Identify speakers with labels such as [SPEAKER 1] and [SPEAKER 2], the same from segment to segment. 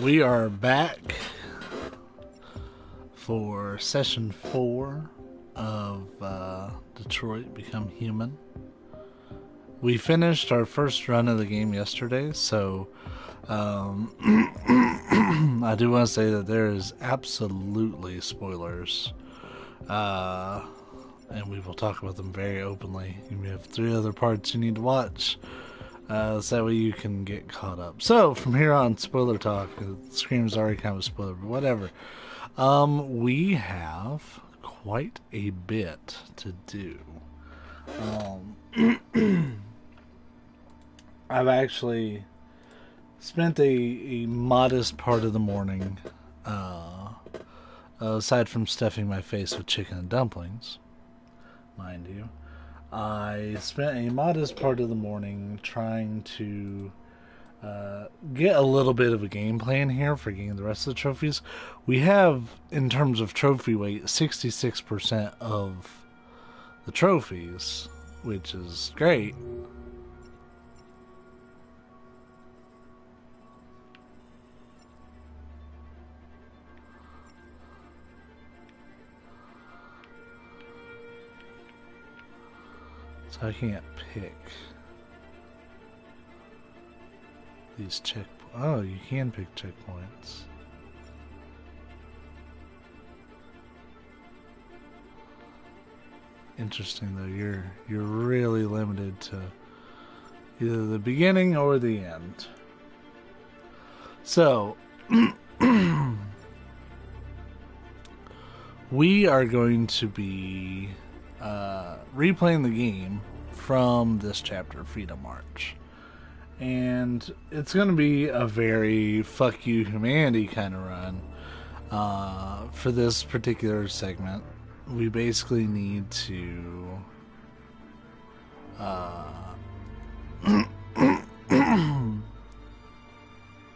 [SPEAKER 1] We are back for session 4 of Detroit Become Human. We finished our first run of the game yesterday, so I do want to say that there is absolutely spoilers, and we will talk about them very openly. You have 3 other parts you need to watch. So that way you can get caught up. So, from here on, spoiler talk. Scream's already kind of a spoiler, but whatever. We have quite a bit to do. I've actually spent a modest part of the morning, aside from stuffing my face with chicken and dumplings, mind you. I spent a modest part of the morning trying to get a little bit of a game plan here for getting the rest of the trophies. We have, in terms of trophy weight, 66% of the trophies, which is great. So I can't pick these checkpoints. Oh, you can pick checkpoints. Interesting though. You're really limited to either the beginning or the end. So we are going to be replaying the game from this chapter, Freedom March. And it's going to be a very fuck you humanity kind of run for this particular segment. We basically need to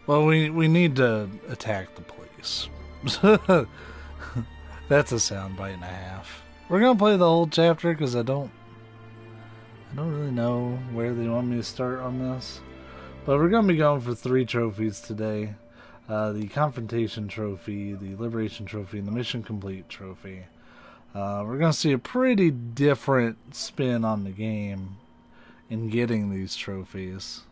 [SPEAKER 1] well, we need to attack the police. That's a soundbite and a half. We're gonna play the whole chapter because I don't really know where they want me to start on this. But we're going to be going for 3 trophies today. The Confrontation Trophy, the Liberation Trophy, and the Mission Complete Trophy. We're going to see a pretty different spin on the game in getting these trophies.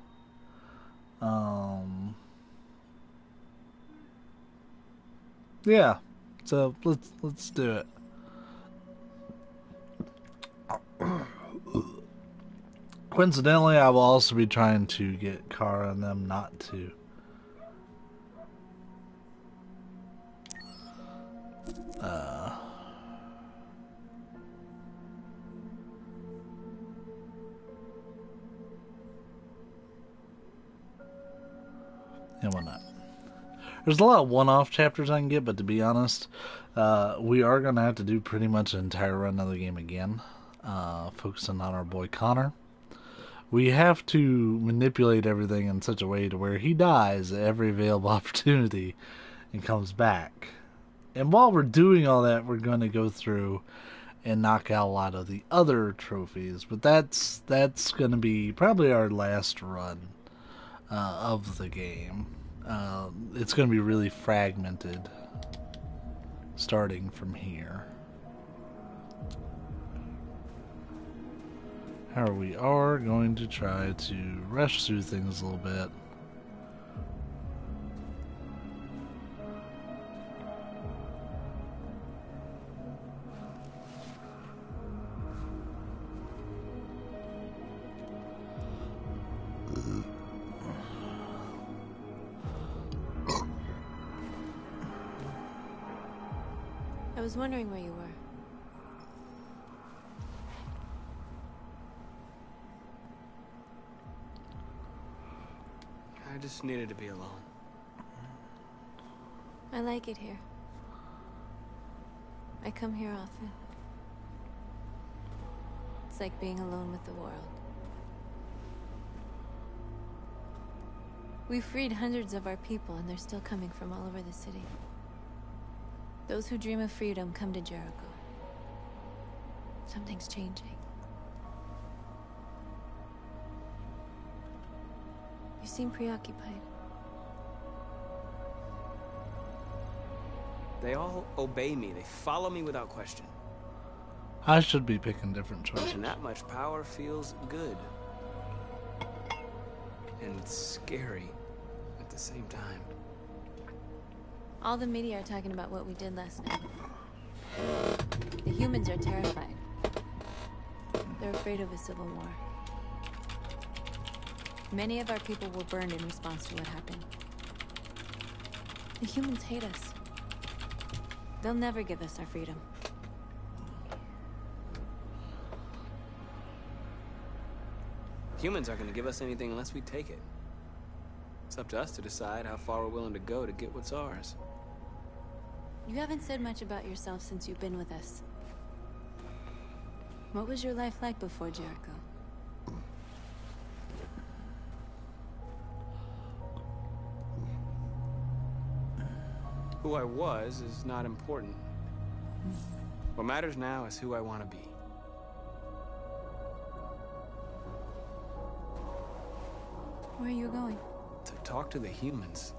[SPEAKER 1] Yeah, so let's do it. Coincidentally, I will also be trying to get Kara and them not to. And whatnot. There's a lot of one-off chapters I can get, but to be honest, we are going to have to do pretty much an entire run of the game again, focusing on our boy Connor. We have to manipulate everything in such a way to where he dies at every available opportunity and comes back. And while we're doing all that, we're going to go through and knock out a lot of the other trophies. But that's going to be probably our last run of the game. It's going to be really fragmented starting from here. However, we are going to try to rush through things a little bit.
[SPEAKER 2] I was wondering where you were.
[SPEAKER 3] I just needed to be alone.
[SPEAKER 2] I like it here. I come here often. It's like being alone with the world. We freed hundreds of our people, and they're still coming from all over the city. Those who dream of freedom come to Jericho. Something's changing. You seem preoccupied.
[SPEAKER 3] They all obey me. They follow me without question.
[SPEAKER 1] I should be picking different choices.
[SPEAKER 3] And that much power feels good. And it's scary at the same time.
[SPEAKER 2] All the media are talking about what we did last night. The humans are terrified. They're afraid of a civil war. Many of our people were burned in response to what happened. The humans hate us. They'll never give us our freedom.
[SPEAKER 3] Humans aren't going to give us anything unless we take it. It's up to us to decide how far we're willing to go to get what's ours.
[SPEAKER 2] You haven't said much about yourself since you've been with us. What was your life like before Jericho?
[SPEAKER 3] Who I was is not important. What matters now is who I want to be.
[SPEAKER 2] Where are you going?
[SPEAKER 3] To talk to the humans.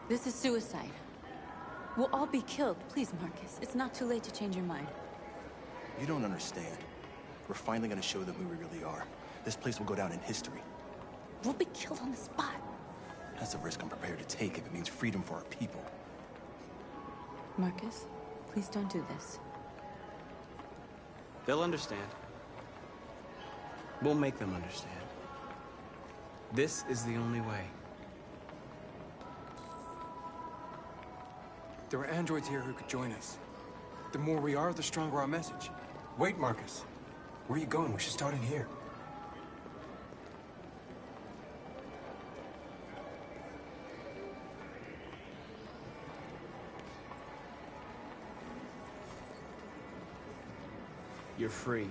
[SPEAKER 2] This is suicide. We'll all be killed. Please, Marcus. It's not too late to change your mind.
[SPEAKER 4] You don't understand. We're finally gonna show them who we really are. This place will go down in history.
[SPEAKER 2] We'll be killed on the spot.
[SPEAKER 4] That's a risk I'm prepared to take if it means freedom for our people.
[SPEAKER 2] Marcus, please don't do this.
[SPEAKER 3] They'll understand. We'll make them understand. This is the only way.
[SPEAKER 5] There are androids here who could join us. The more we are, the stronger our message. Wait, Marcus. Where are you going? We should start in here.
[SPEAKER 3] You're free.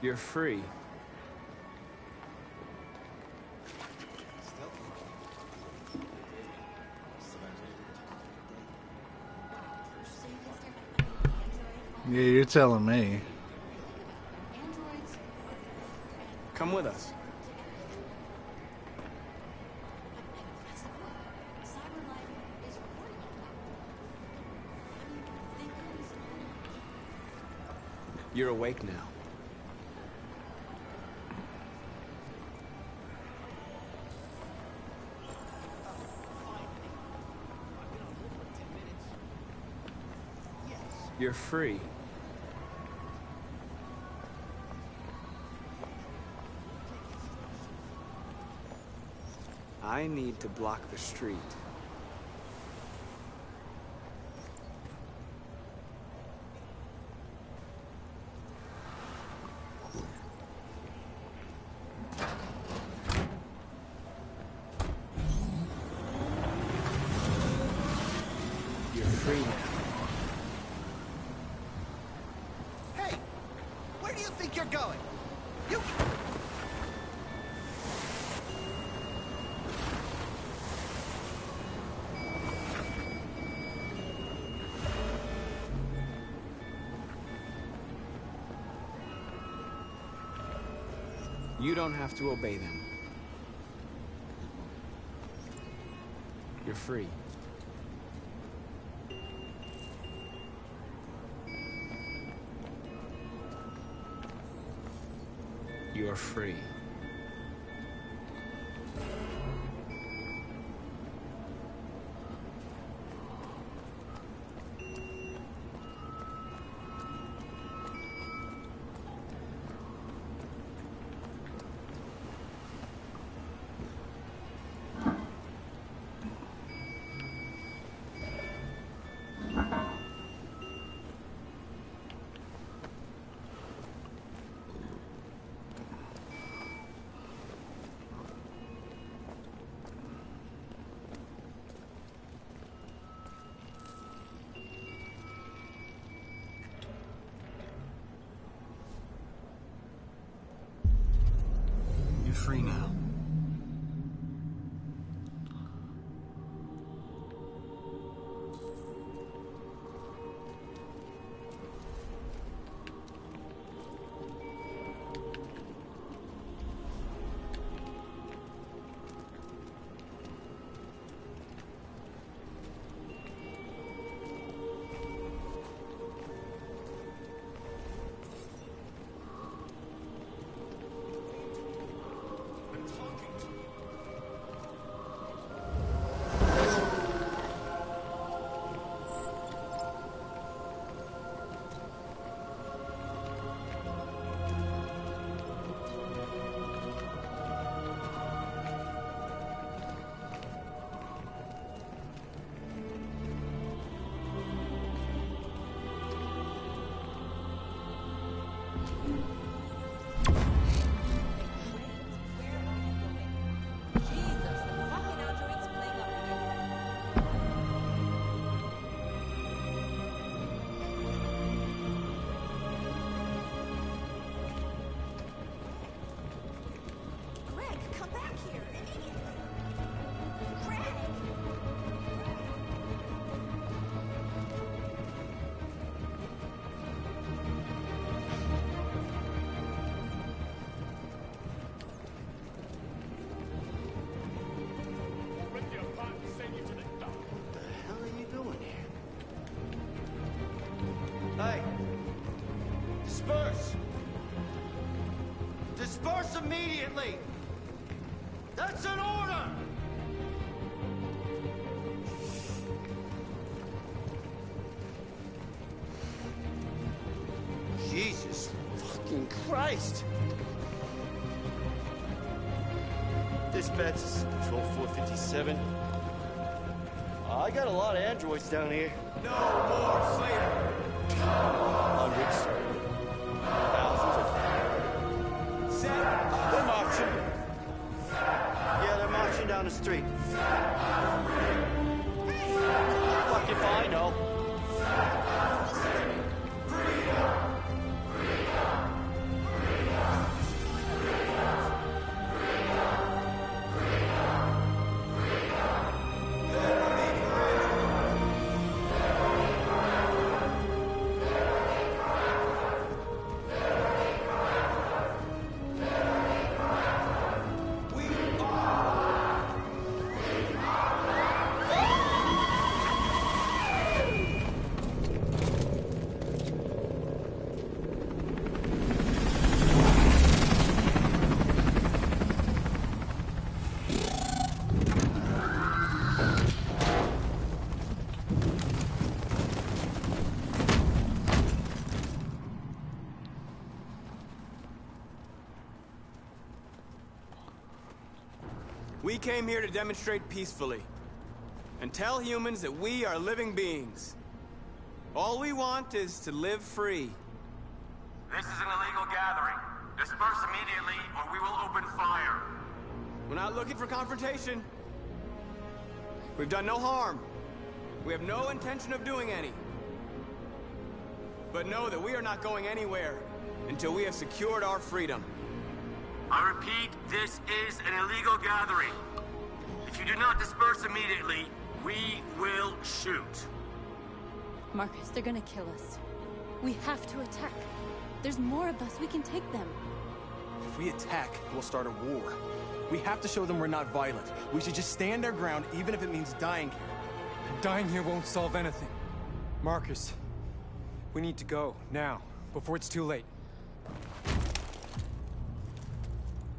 [SPEAKER 3] You're free.
[SPEAKER 1] Yeah, you're telling me.
[SPEAKER 3] Come with us. You're awake now. You're free. I need to block the street. You're free now.
[SPEAKER 6] Hey! Where do you think you're going?
[SPEAKER 3] You don't have to obey them. You're free. You are free.
[SPEAKER 5] You're free now.
[SPEAKER 6] Hey! Disperse! Disperse immediately! That's an order! Jesus fucking Christ! Dispatch is Patrol 457. I got a lot of androids down here.
[SPEAKER 5] No more Slater!
[SPEAKER 6] Hundreds. Thousands of...
[SPEAKER 5] Set!
[SPEAKER 6] They're marching. Yeah, they're marching down the street. Fuck if I know.
[SPEAKER 3] We came here to demonstrate peacefully and tell humans that we are living beings. All we want is to live free.
[SPEAKER 7] This is an illegal gathering. Disperse immediately or we will open fire.
[SPEAKER 3] We're not looking for confrontation. We've done no harm. We have no intention of doing any. But know that we are not going anywhere until we have secured our freedom.
[SPEAKER 7] I repeat, this is an illegal gathering. If you do not disperse immediately, we will shoot.
[SPEAKER 2] Marcus, they're gonna kill us. We have to attack. There's more of us. We can take them.
[SPEAKER 5] If we attack, we'll start a war. We have to show them we're not violent. We should just stand our ground, even if it means dying here.
[SPEAKER 8] Dying here won't solve anything. Marcus, we need to go, now, before it's too late.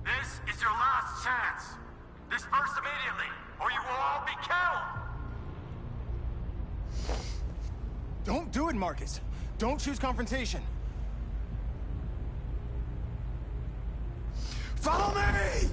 [SPEAKER 7] This is your last chance. Disperse immediately, or you will all be killed!
[SPEAKER 4] Don't do it, Marcus. Don't choose confrontation. Follow me!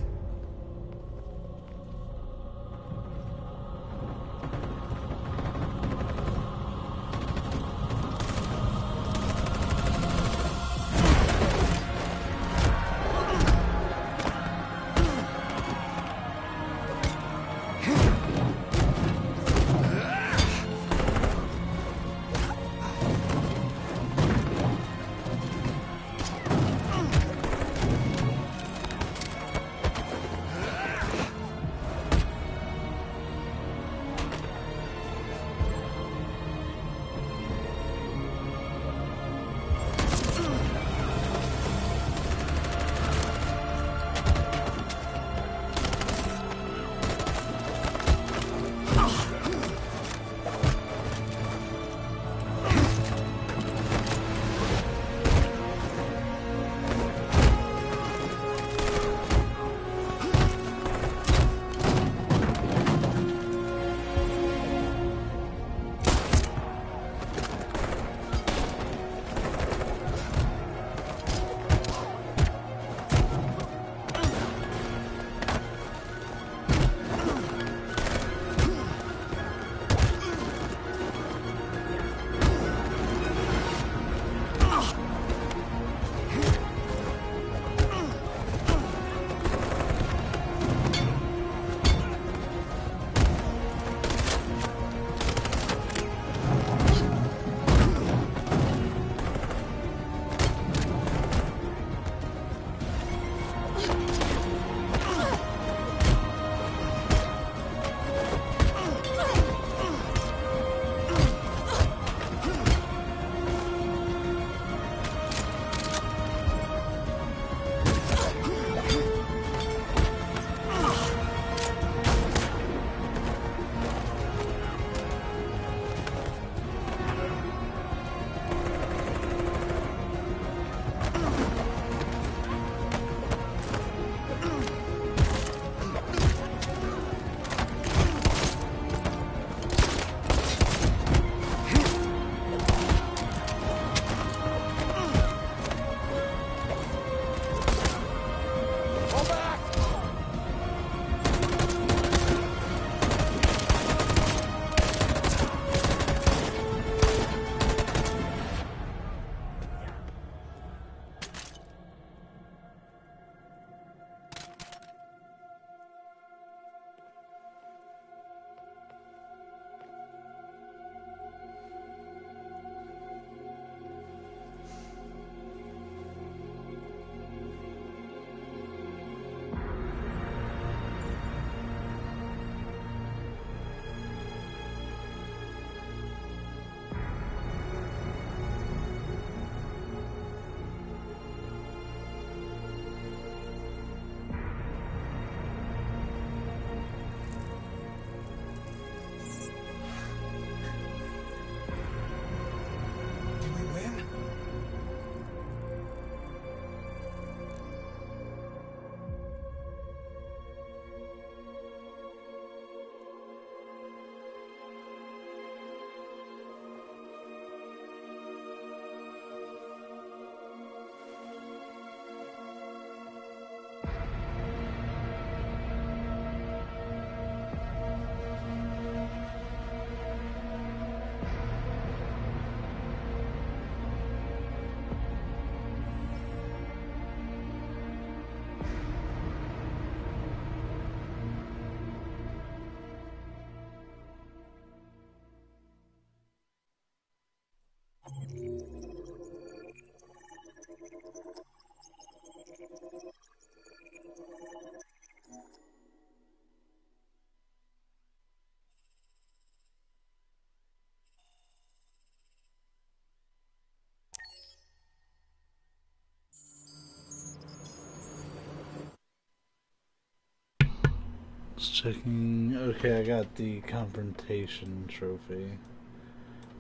[SPEAKER 1] Just checking. Okay, I got the confrontation trophy.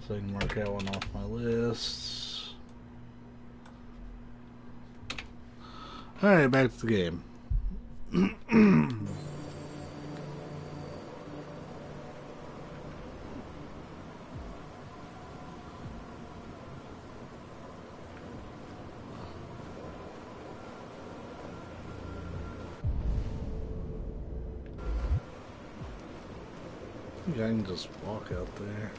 [SPEAKER 1] So I can mark that one off my list. Alright, back to the game. think I can just walk out there.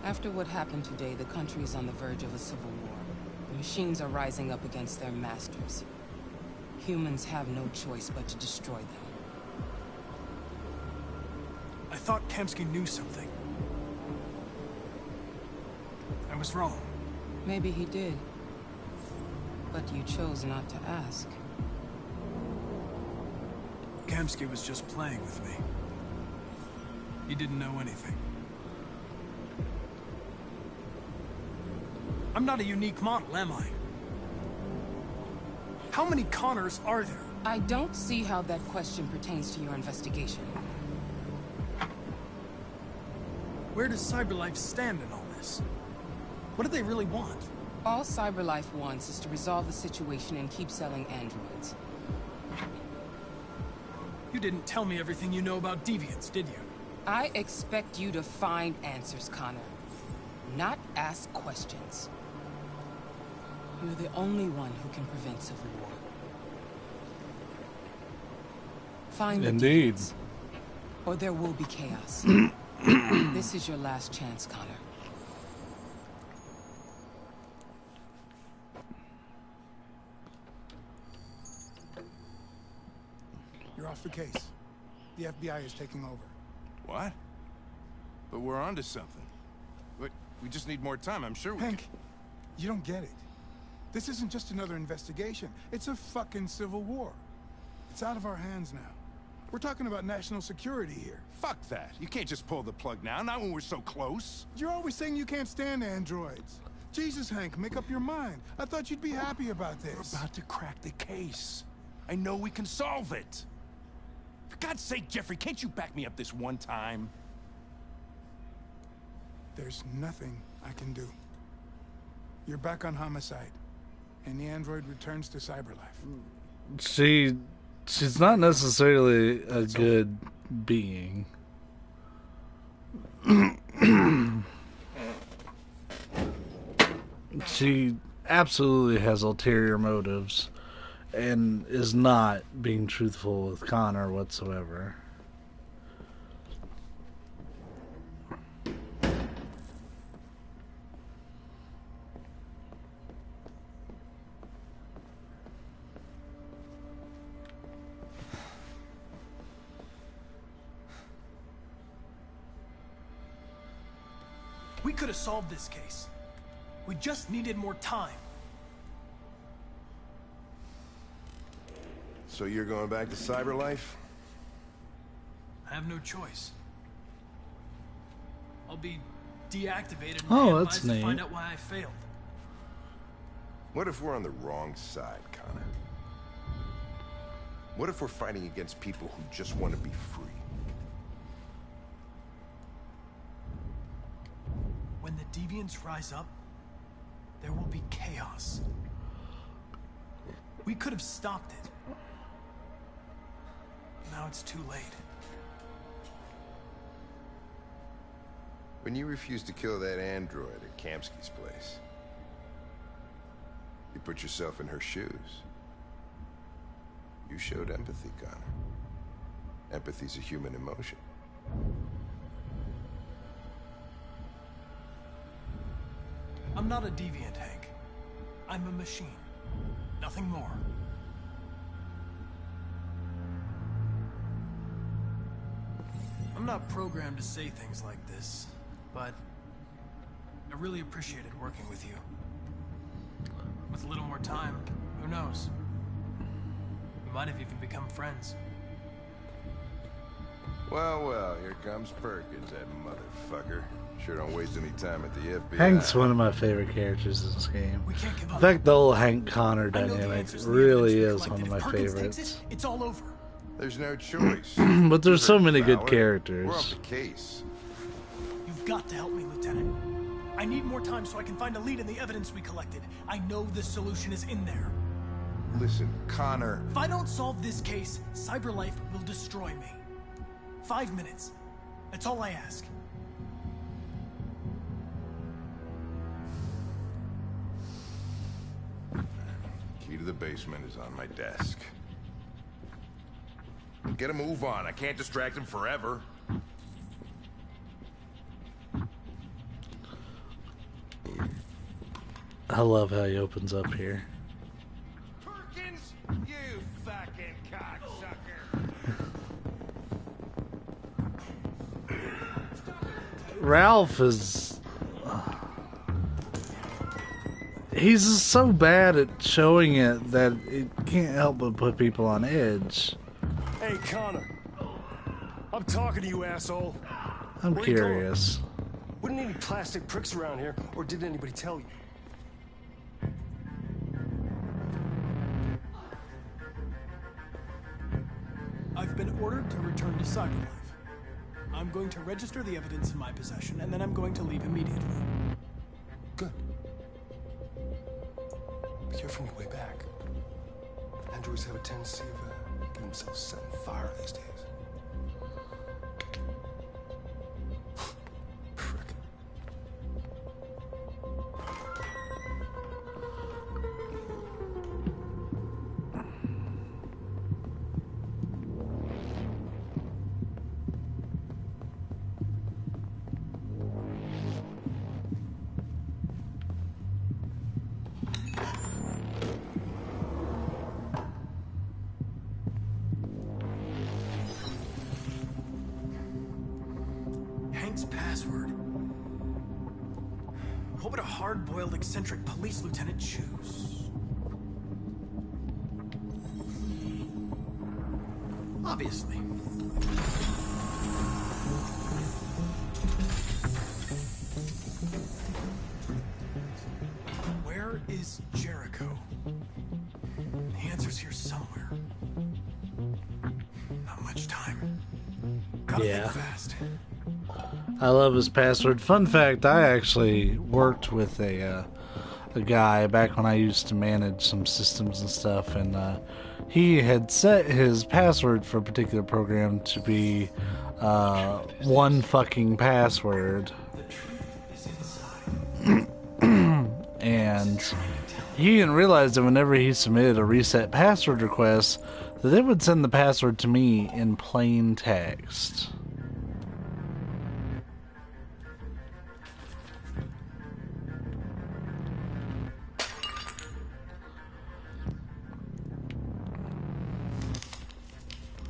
[SPEAKER 9] After what happened today, the country is on the verge of a civil war. The machines are rising up against their masters. Humans have no choice but to destroy them.
[SPEAKER 10] I thought Kamsky knew something. I was wrong.
[SPEAKER 9] Maybe he did. But you chose not to ask.
[SPEAKER 10] Kamsky was just playing with me. He didn't know anything. I'm not a unique model, am I? How many Connors are there?
[SPEAKER 9] I don't see how that question pertains to your investigation.
[SPEAKER 10] Where does CyberLife stand in all this? What do they really want?
[SPEAKER 9] All CyberLife wants is to resolve the situation and keep selling androids.
[SPEAKER 10] You didn't tell me everything you know about deviants, did you?
[SPEAKER 9] I expect you to find answers, Connor. Not ask questions. You're the only one who can prevent civil war. Find the
[SPEAKER 1] Indeed.
[SPEAKER 9] deviants, or there will be chaos. This is your last chance, Connor.
[SPEAKER 11] You're off the case. The FBI is taking over.
[SPEAKER 12] What? But we're onto something. We just need more time, I'm sure we
[SPEAKER 11] Hank,
[SPEAKER 12] can...
[SPEAKER 11] you don't get it. This isn't just another investigation. It's a fucking civil war. It's out of our hands now. We're talking about national security here.
[SPEAKER 12] Fuck that. You can't just pull the plug now, not when we're so close.
[SPEAKER 11] You're always saying you can't stand androids. Jesus, Hank, make up your mind. I thought you'd be happy about this.
[SPEAKER 12] We're about to crack the case. I know we can solve it. For God's sake, Jeffrey, can't you back me up this one time?
[SPEAKER 11] There's nothing I can do. You're back on homicide, and the android returns to CyberLife.
[SPEAKER 1] She's not necessarily a good being. She absolutely has ulterior motives and is not being truthful with Connor whatsoever.
[SPEAKER 10] We could have solved this case. We just needed more time.
[SPEAKER 12] So you're going back to CyberLife?
[SPEAKER 10] I have no choice. I'll be deactivated and
[SPEAKER 1] Oh, that's
[SPEAKER 10] analyzed to find
[SPEAKER 1] neat.
[SPEAKER 10] out why I failed.
[SPEAKER 12] What if we're on the wrong side, Connor? What if we're fighting against people who just want to be free?
[SPEAKER 10] When the deviants rise up, there will be chaos. We could have stopped it. Now it's too late.
[SPEAKER 12] When you refused to kill that android at Kamsky's place, you put yourself in her shoes. You showed empathy, Connor. Empathy's a human emotion.
[SPEAKER 10] I'm not a deviant, Hank. I'm a machine. Nothing more. I'm not programmed to say things like this, but I really appreciated working with you. With a little more time, who knows? We might have even become friends.
[SPEAKER 12] Well, here comes Perkins, that motherfucker. Sure don't waste any time at the FBI.
[SPEAKER 1] Hank's one of my favorite characters in this game. In fact, the whole Hank-Connor dynamic really is one of my favorites.
[SPEAKER 10] It's all over.
[SPEAKER 12] There's no choice.
[SPEAKER 1] But there's so many good
[SPEAKER 12] We're off
[SPEAKER 1] characters.
[SPEAKER 12] the case.
[SPEAKER 10] You've got to help me, Lieutenant. I need more time so I can find a lead in the evidence we collected. I know the solution is in there.
[SPEAKER 12] Listen, Connor.
[SPEAKER 10] If I don't solve this case, Cyberlife will destroy me. 5 minutes. That's all I ask.
[SPEAKER 12] Key to the basement is on my desk. Get a move on. I can't distract him forever.
[SPEAKER 1] I love how he opens up here.
[SPEAKER 12] Perkins, you fucking cocksucker.
[SPEAKER 1] Ralph is... he's just so bad at showing it that it can't help but put people on edge.
[SPEAKER 13] Hey, Connor. I'm talking to you, asshole.
[SPEAKER 1] I'm
[SPEAKER 13] Where you going?
[SPEAKER 1] curious.
[SPEAKER 13] Wouldn't any plastic pricks around here, or did anybody tell you?
[SPEAKER 10] I've been ordered to return to Cyberlife. I'm going to register the evidence in my possession, and then I'm going to leave immediately.
[SPEAKER 13] Good. Be careful on your way back. Androids have a tendency of getting themselves set on fire these days. Prick.
[SPEAKER 10] Hank's password. What would a hard-boiled, eccentric police lieutenant choose? Obviously. Where is Jericho? The answer's here somewhere. Not much time. Gotta
[SPEAKER 1] Yeah.
[SPEAKER 10] think fast.
[SPEAKER 1] I love his password. Fun fact, I actually worked with a guy back when I used to manage some systems and stuff, and he had set his password for a particular program to be one fucking password. And he didn't realize that whenever he submitted a reset password request, that it would send the password to me in plain text.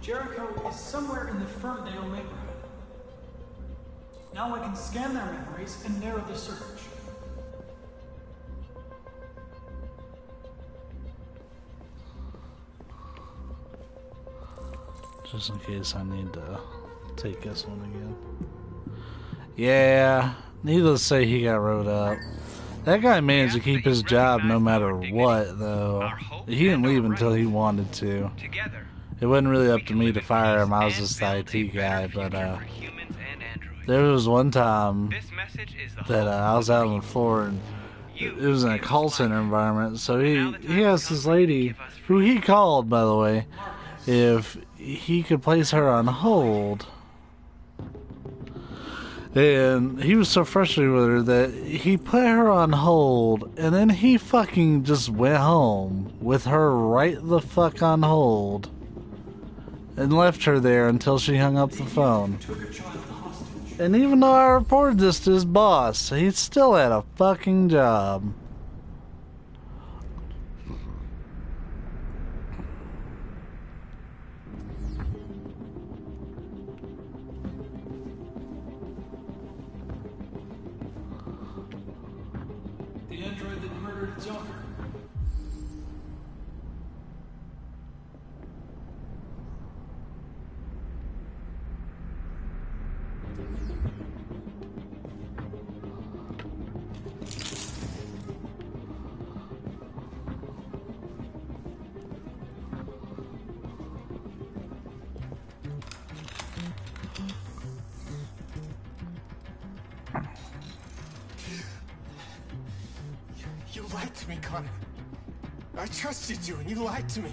[SPEAKER 10] Jericho is somewhere in the Ferndale neighborhood. Now I can scan their memories and narrow the search.
[SPEAKER 1] Just in case I need to take this one again. Yeah, needless to say, he got wrote up. That guy managed to keep his job no matter what, though. He didn't leave until he wanted to. It wasn't really up to me to fire him. I was just the IT guy, but there was one time that I was out on the floor, and it was in a call center environment. So he asked this lady, who he called, by the way, if he could place her on hold. And he was so frustrated with her that he put her on hold, and then he fucking just went home with her right the fuck on hold and left her there until she hung up the phone. And even though I reported this to his boss, he still had a fucking job.
[SPEAKER 10] The android that murdered its owner.
[SPEAKER 5] lied to me, Connor. I trusted you, and you lied to me.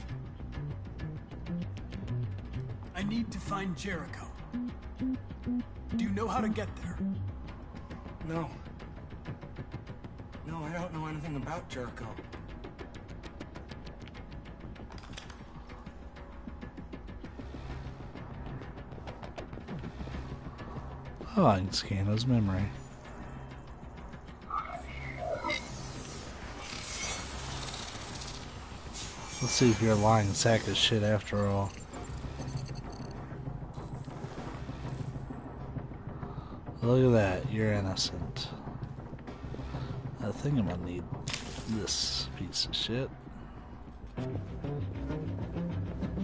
[SPEAKER 10] I need to find Jericho. Do you know how to get there?
[SPEAKER 5] No. No, I don't know anything about Jericho.
[SPEAKER 1] Oh, I can scan his memory. Let's see if you're a lying sack of shit after all. Look at that, you're innocent. I think I'm gonna need this piece of shit.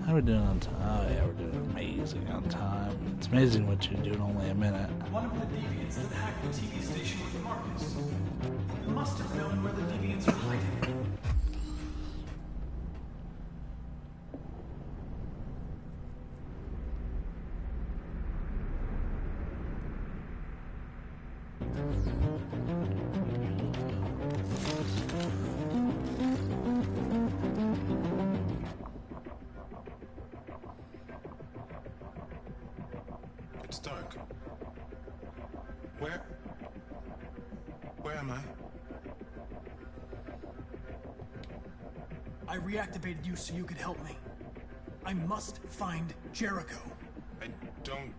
[SPEAKER 1] How are we doing on time? Oh yeah, we're doing amazing on time. It's amazing what you do in only a minute.
[SPEAKER 10] One of the deviants that hacked the TV station with Marcus. He must have known where the deviants are hiding.
[SPEAKER 13] It's dark. Where am I?
[SPEAKER 10] I reactivated you so you could help me. I must find Jericho.
[SPEAKER 13] I don't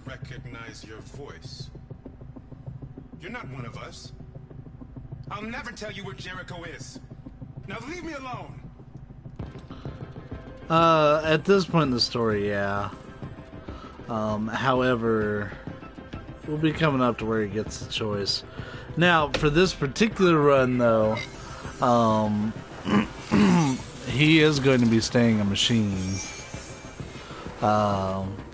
[SPEAKER 13] recognize your voice. You're not one of us. I'll never tell you where Jericho is. Now leave me alone.
[SPEAKER 1] At this point in the story, yeah. However, we'll be coming up to where he gets the choice. Now, for this particular run, though, he is going to be staying a machine.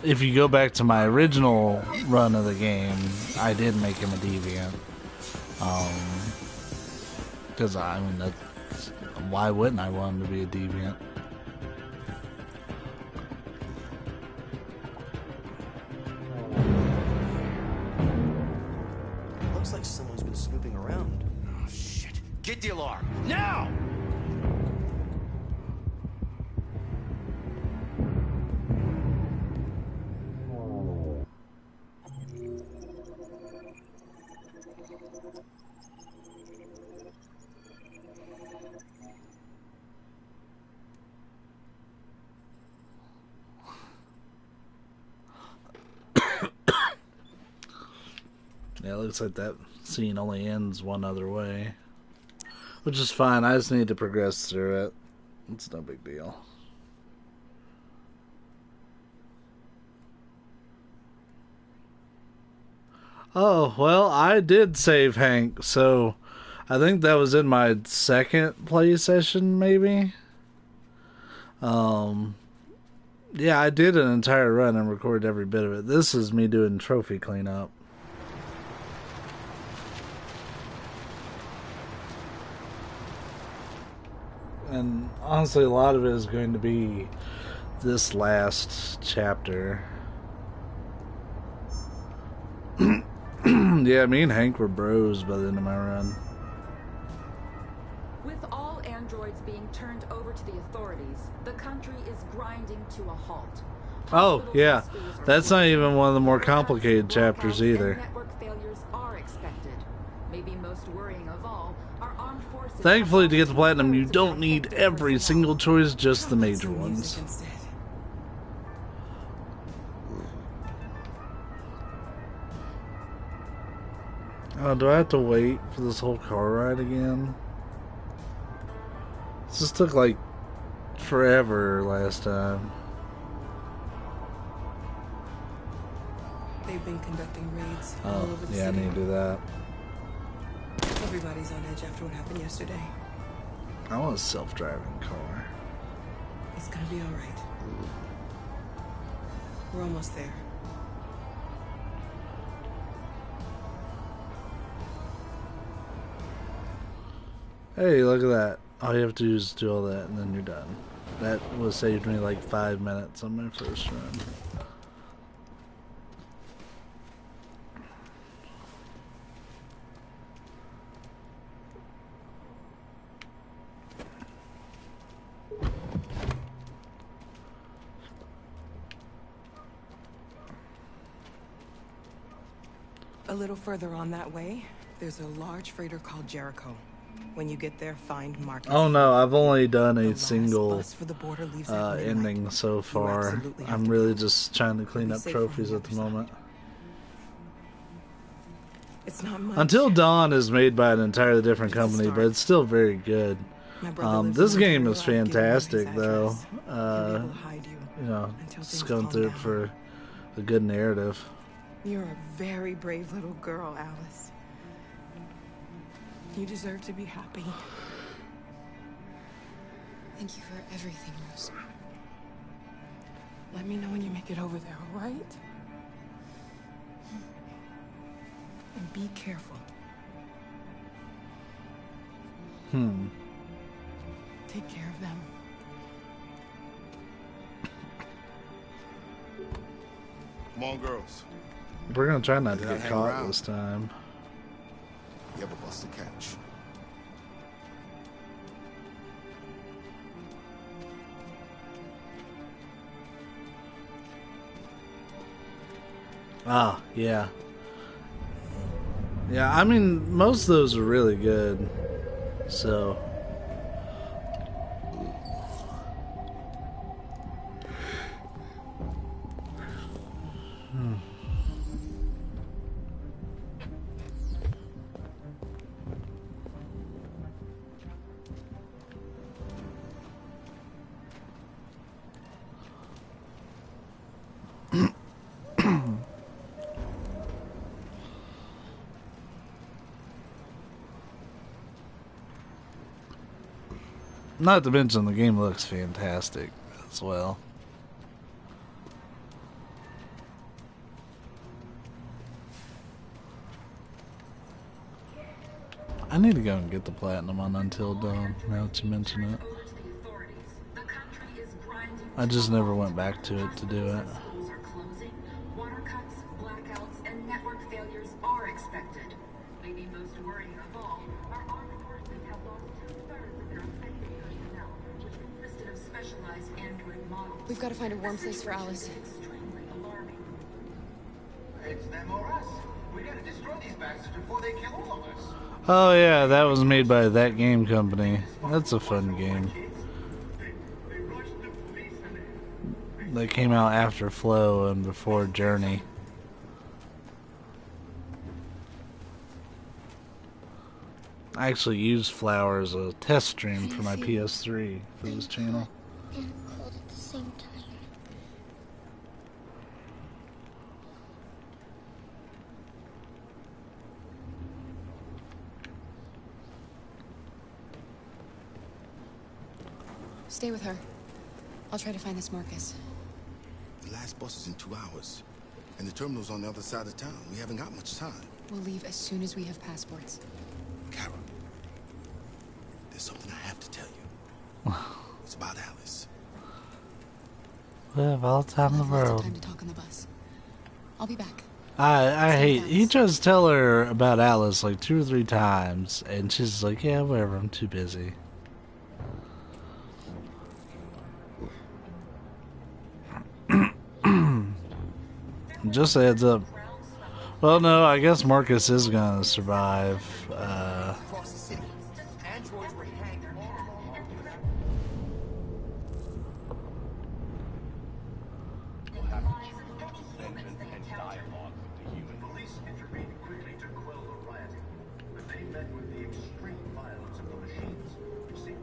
[SPEAKER 1] If you go back to my original run of the game, I did make him a deviant. Because, I mean, that's, why wouldn't I want him to be a deviant?
[SPEAKER 4] Looks like someone's been snooping around.
[SPEAKER 6] Oh, shit. Get the alarm. Now!
[SPEAKER 1] Yeah, it looks like that scene only ends one other way. Which is fine, I just need to progress through it. It's no big deal. Oh, well, I did save Hank, so I think that was in my second play session, maybe? Yeah, I did an entire run and recorded every bit of it. This is me doing trophy cleanup. And honestly, a lot of it is going to be this last chapter. Yeah, me and Hank were bros by the end of my run.
[SPEAKER 14] With all androids being turned over to the authorities, the country is grinding to a halt.
[SPEAKER 1] Oh, yeah. That's not even one of the more complicated chapters either.
[SPEAKER 14] Network failures are expected. Maybe most worrying of all, our armed forces.
[SPEAKER 1] Thankfully, to get the platinum, you don't need every single choice, just the major ones. Oh, do I have to wait for this whole car ride again? This just took like forever last time.
[SPEAKER 9] They've been conducting raids all
[SPEAKER 1] Oh,
[SPEAKER 9] over the
[SPEAKER 1] yeah, I
[SPEAKER 9] city.
[SPEAKER 1] need to do that.
[SPEAKER 9] Everybody's on edge after what happened yesterday.
[SPEAKER 1] I want a self-driving car.
[SPEAKER 9] It's gonna be all right. We're almost there.
[SPEAKER 1] Hey, look at that. All you have to do is do all that and then you're done. That was saved me like 5 minutes on my first run.
[SPEAKER 9] A little further on that way, there's a large freighter called Jericho. When you get there, find Marcus.
[SPEAKER 1] Oh no, I've only done a single
[SPEAKER 9] bus for the border leaves at midnight.
[SPEAKER 1] ending so far.
[SPEAKER 9] absolutely have
[SPEAKER 1] I'm
[SPEAKER 9] to
[SPEAKER 1] really
[SPEAKER 9] go.
[SPEAKER 1] just trying to clean
[SPEAKER 9] You'll be
[SPEAKER 1] up
[SPEAKER 9] safe on
[SPEAKER 1] trophies
[SPEAKER 9] the
[SPEAKER 1] at the
[SPEAKER 9] other side.
[SPEAKER 1] moment.
[SPEAKER 9] It's not much.
[SPEAKER 1] Until Dawn is made by an entirely different company, but it's still very good. This game is fantastic, though. You know, just going through it for a good narrative.
[SPEAKER 9] You're a very brave little girl, Alice. You deserve to be happy.
[SPEAKER 2] Thank you for everything, Rose.
[SPEAKER 9] Let me know when you make it over there, all right? And be careful. Take care of them.
[SPEAKER 12] Come on, girls.
[SPEAKER 1] We're gonna try not to
[SPEAKER 12] Yeah,
[SPEAKER 1] get
[SPEAKER 12] hang
[SPEAKER 1] caught
[SPEAKER 12] around.
[SPEAKER 1] this time.
[SPEAKER 12] You have a bus to catch.
[SPEAKER 1] Ah, yeah. Yeah, I mean, most of those are really good. So. Not to mention the game looks fantastic as well. I need to go and get the platinum on Until Dawn, now that you mention it. I just never went back to it to do it.
[SPEAKER 14] Water cuts, blackouts, and network failures are expected. Maybe most worrying of all, our armed forces have lost 2/3 of their offending personnel, which consisted of specialized android models.
[SPEAKER 2] We've got to find a warm place for Alice.
[SPEAKER 14] Extremely alarming.
[SPEAKER 15] It's them or us. We gotta destroy these bastards before they kill all of us.
[SPEAKER 1] Oh yeah, that was made by That Game Company. That's a fun game. That came out after Flow and before Journey. I actually used Flower as a test stream for my PS3 for this channel.
[SPEAKER 16] And cold at the same time.
[SPEAKER 2] Stay with her. I'll try to find this Marcus.
[SPEAKER 17] The last bus is in 2 hours. And the terminal's on the other side of town. We haven't got much time.
[SPEAKER 2] We'll leave as soon as we have passports.
[SPEAKER 17] Kara, there's something I have to tell you. It's about Alice.
[SPEAKER 1] We have all the time in the
[SPEAKER 2] We'll have lots
[SPEAKER 1] world.
[SPEAKER 2] of time to talk on the bus. I'll be back.
[SPEAKER 1] I hate, he tries to tell her about Alice like 2 or 3 times, and she's like, yeah, whatever, I'm too busy. Just a heads up. Well, no, I guess Marcus is gonna survive.
[SPEAKER 15] Across the city, androids were hanged Police intervened quickly to quell the rioting, but they met with the extreme violence of the machines, which seemed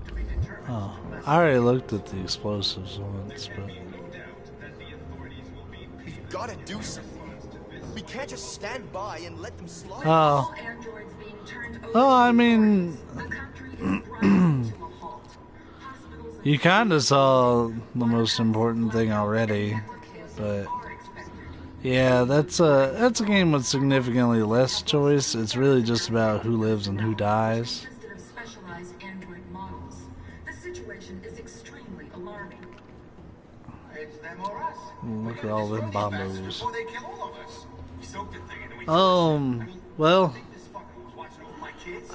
[SPEAKER 15] to be determined.
[SPEAKER 1] Oh, I already looked at the explosives once, but
[SPEAKER 4] We've got to do something. We can't just stand by and let them slaughter
[SPEAKER 1] oh, oh, I mean, you kind of saw the most important thing already, but yeah, that's a game with significantly less choice. It's really just about who lives and who dies.
[SPEAKER 14] Instead of specialized android models, the situation is extremely alarming.
[SPEAKER 15] It's them or us.
[SPEAKER 1] Look at all them bombos.
[SPEAKER 15] Before they kill all of us.
[SPEAKER 1] Well,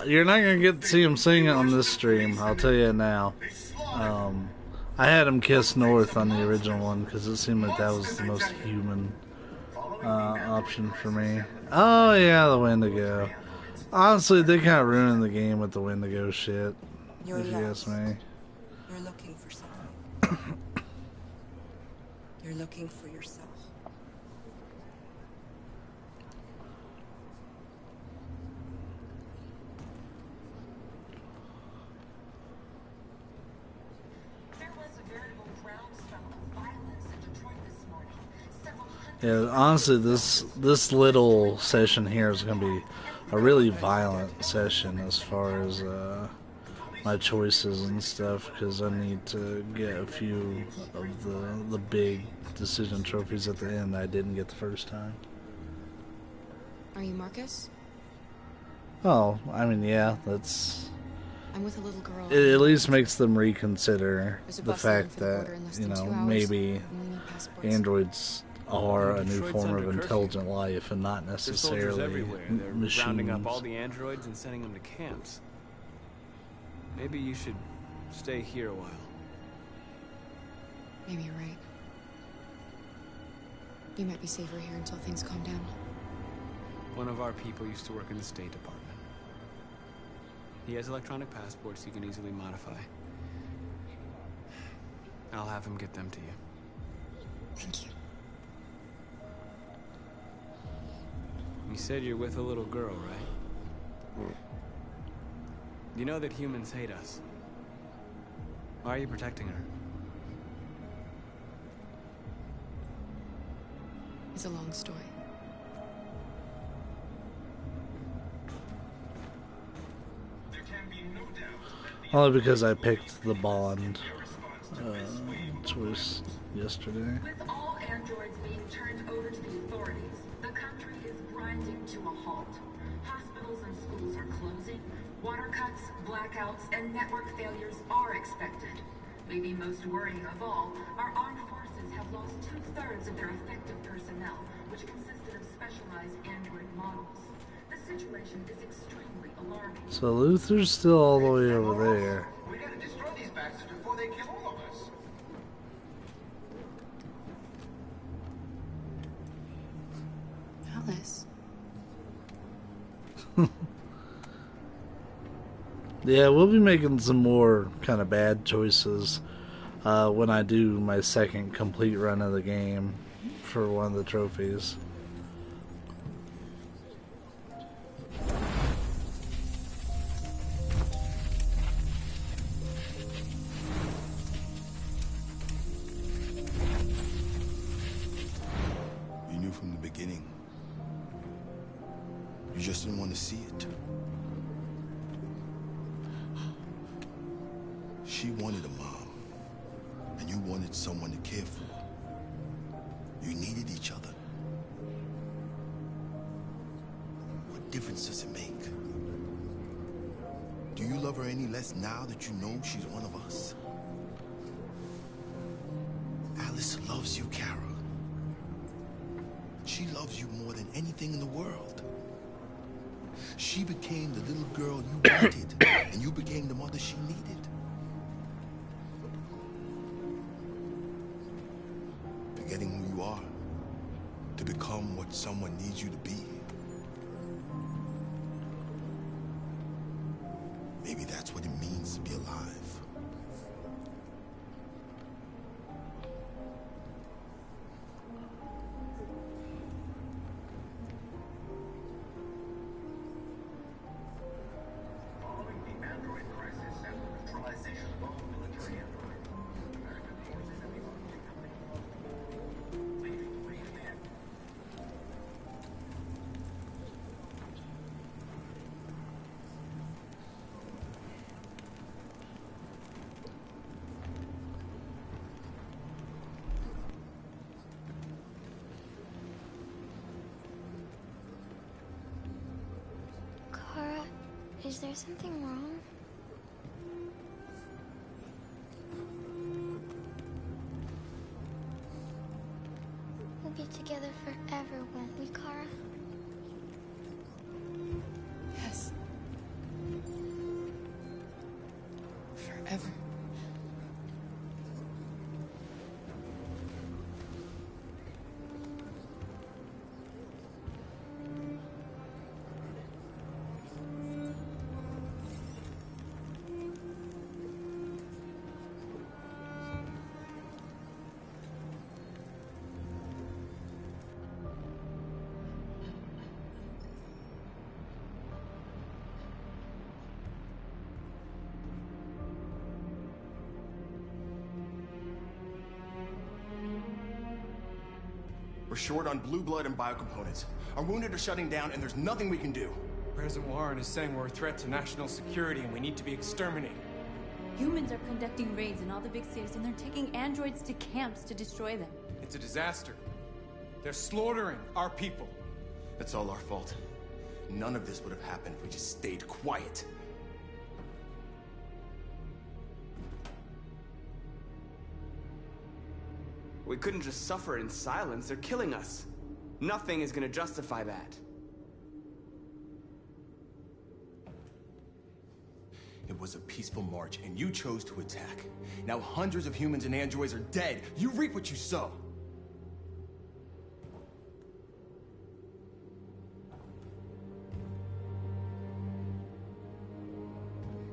[SPEAKER 1] you're not gonna get to see him sing it on this stream. I'll tell you now. I had him kiss North on the original one because it seemed like that was the most human option for me. Oh yeah, the Wendigo. Honestly, they kind of ruined the game with the Wendigo shit.
[SPEAKER 9] You're
[SPEAKER 1] If you ask me.
[SPEAKER 9] You're looking for something. You're looking for yourself.
[SPEAKER 1] Yeah, honestly, this little session here is going to be a really violent session as far as my choices and stuff, because I need to get a few of the big decision trophies at the end I didn't get the first time.
[SPEAKER 2] Are you Marcus?
[SPEAKER 1] Oh, I mean, yeah, that's...
[SPEAKER 2] I'm with a little girl.
[SPEAKER 1] It at least makes them reconsider
[SPEAKER 2] There's a
[SPEAKER 1] the
[SPEAKER 2] bus
[SPEAKER 1] fact
[SPEAKER 2] for the
[SPEAKER 1] that,
[SPEAKER 2] border in less
[SPEAKER 1] you
[SPEAKER 2] than
[SPEAKER 1] know,
[SPEAKER 2] 2 hours,
[SPEAKER 1] maybe
[SPEAKER 2] and we need passports.
[SPEAKER 1] androids are a new
[SPEAKER 3] Detroit's
[SPEAKER 1] form
[SPEAKER 3] under
[SPEAKER 1] of
[SPEAKER 3] curfew.
[SPEAKER 1] intelligent life and not
[SPEAKER 3] There's
[SPEAKER 1] necessarily
[SPEAKER 3] soldiers everywhere. They're
[SPEAKER 1] machines.
[SPEAKER 3] rounding up all the androids and sending them to camps. Maybe you should stay here a while.
[SPEAKER 2] Maybe you're right. You might be safer here until things calm down.
[SPEAKER 3] One of our people used to work in the State Department. He has electronic passports he can easily modify. I'll have him get them to you.
[SPEAKER 2] Thank you.
[SPEAKER 3] You said you're with a little girl, right? You know that humans hate us. Why are you protecting her?
[SPEAKER 2] It's a long story.
[SPEAKER 1] Only because I picked the Bond choice yesterday.
[SPEAKER 14] With all androids being turned over to the authorities, the country is grinding to a halt. Hospitals and schools are closing. Water cuts, blackouts, and network failures are expected. Maybe most worrying of all, our armed forces have lost 2/3 of their effective personnel, which consisted of specialized android models. The situation is extremely alarming.
[SPEAKER 1] So Luther's still all the way over there.
[SPEAKER 15] We gotta destroy these bastards before they kill all of us.
[SPEAKER 2] Alice.
[SPEAKER 1] Yeah, we'll be making some more kind of bad choices when I do my second complete run of the game for one of the trophies.
[SPEAKER 17] You knew from the beginning. You just didn't want to see it. She wanted a mom, and you wanted someone to care for. You needed each other. What difference does it make? Do you love her any less now that you know she's one of us? Alice loves you, Kara. She loves you more than anything in the world. She became the little girl you wanted, and you became the mother she needed. Forgetting who you are to become what someone needs you to be. Maybe that's what it means to be alive.
[SPEAKER 15] Following the android crisis and the neutralization of all military androids, American forces have begun becoming leaving way ahead.
[SPEAKER 16] Kara, is there something wrong? We'll be together forever, won't we, Kara?
[SPEAKER 9] Yes. Forever.
[SPEAKER 4] We're short on blue blood and biocomponents. Our wounded are shutting down, and there's nothing we can do.
[SPEAKER 8] President Warren is saying we're a threat to national security and we need to be exterminated.
[SPEAKER 2] Humans are conducting raids in all the big cities, and they're taking androids to camps to destroy them.
[SPEAKER 8] It's a disaster. They're slaughtering our people.
[SPEAKER 4] It's all our fault. None of this would have happened if we just stayed quiet.
[SPEAKER 3] We couldn't just suffer in silence. They're killing us. Nothing is gonna justify that.
[SPEAKER 4] It was a peaceful march, and you chose to attack. Now hundreds of humans and androids are dead. You reap what you sow.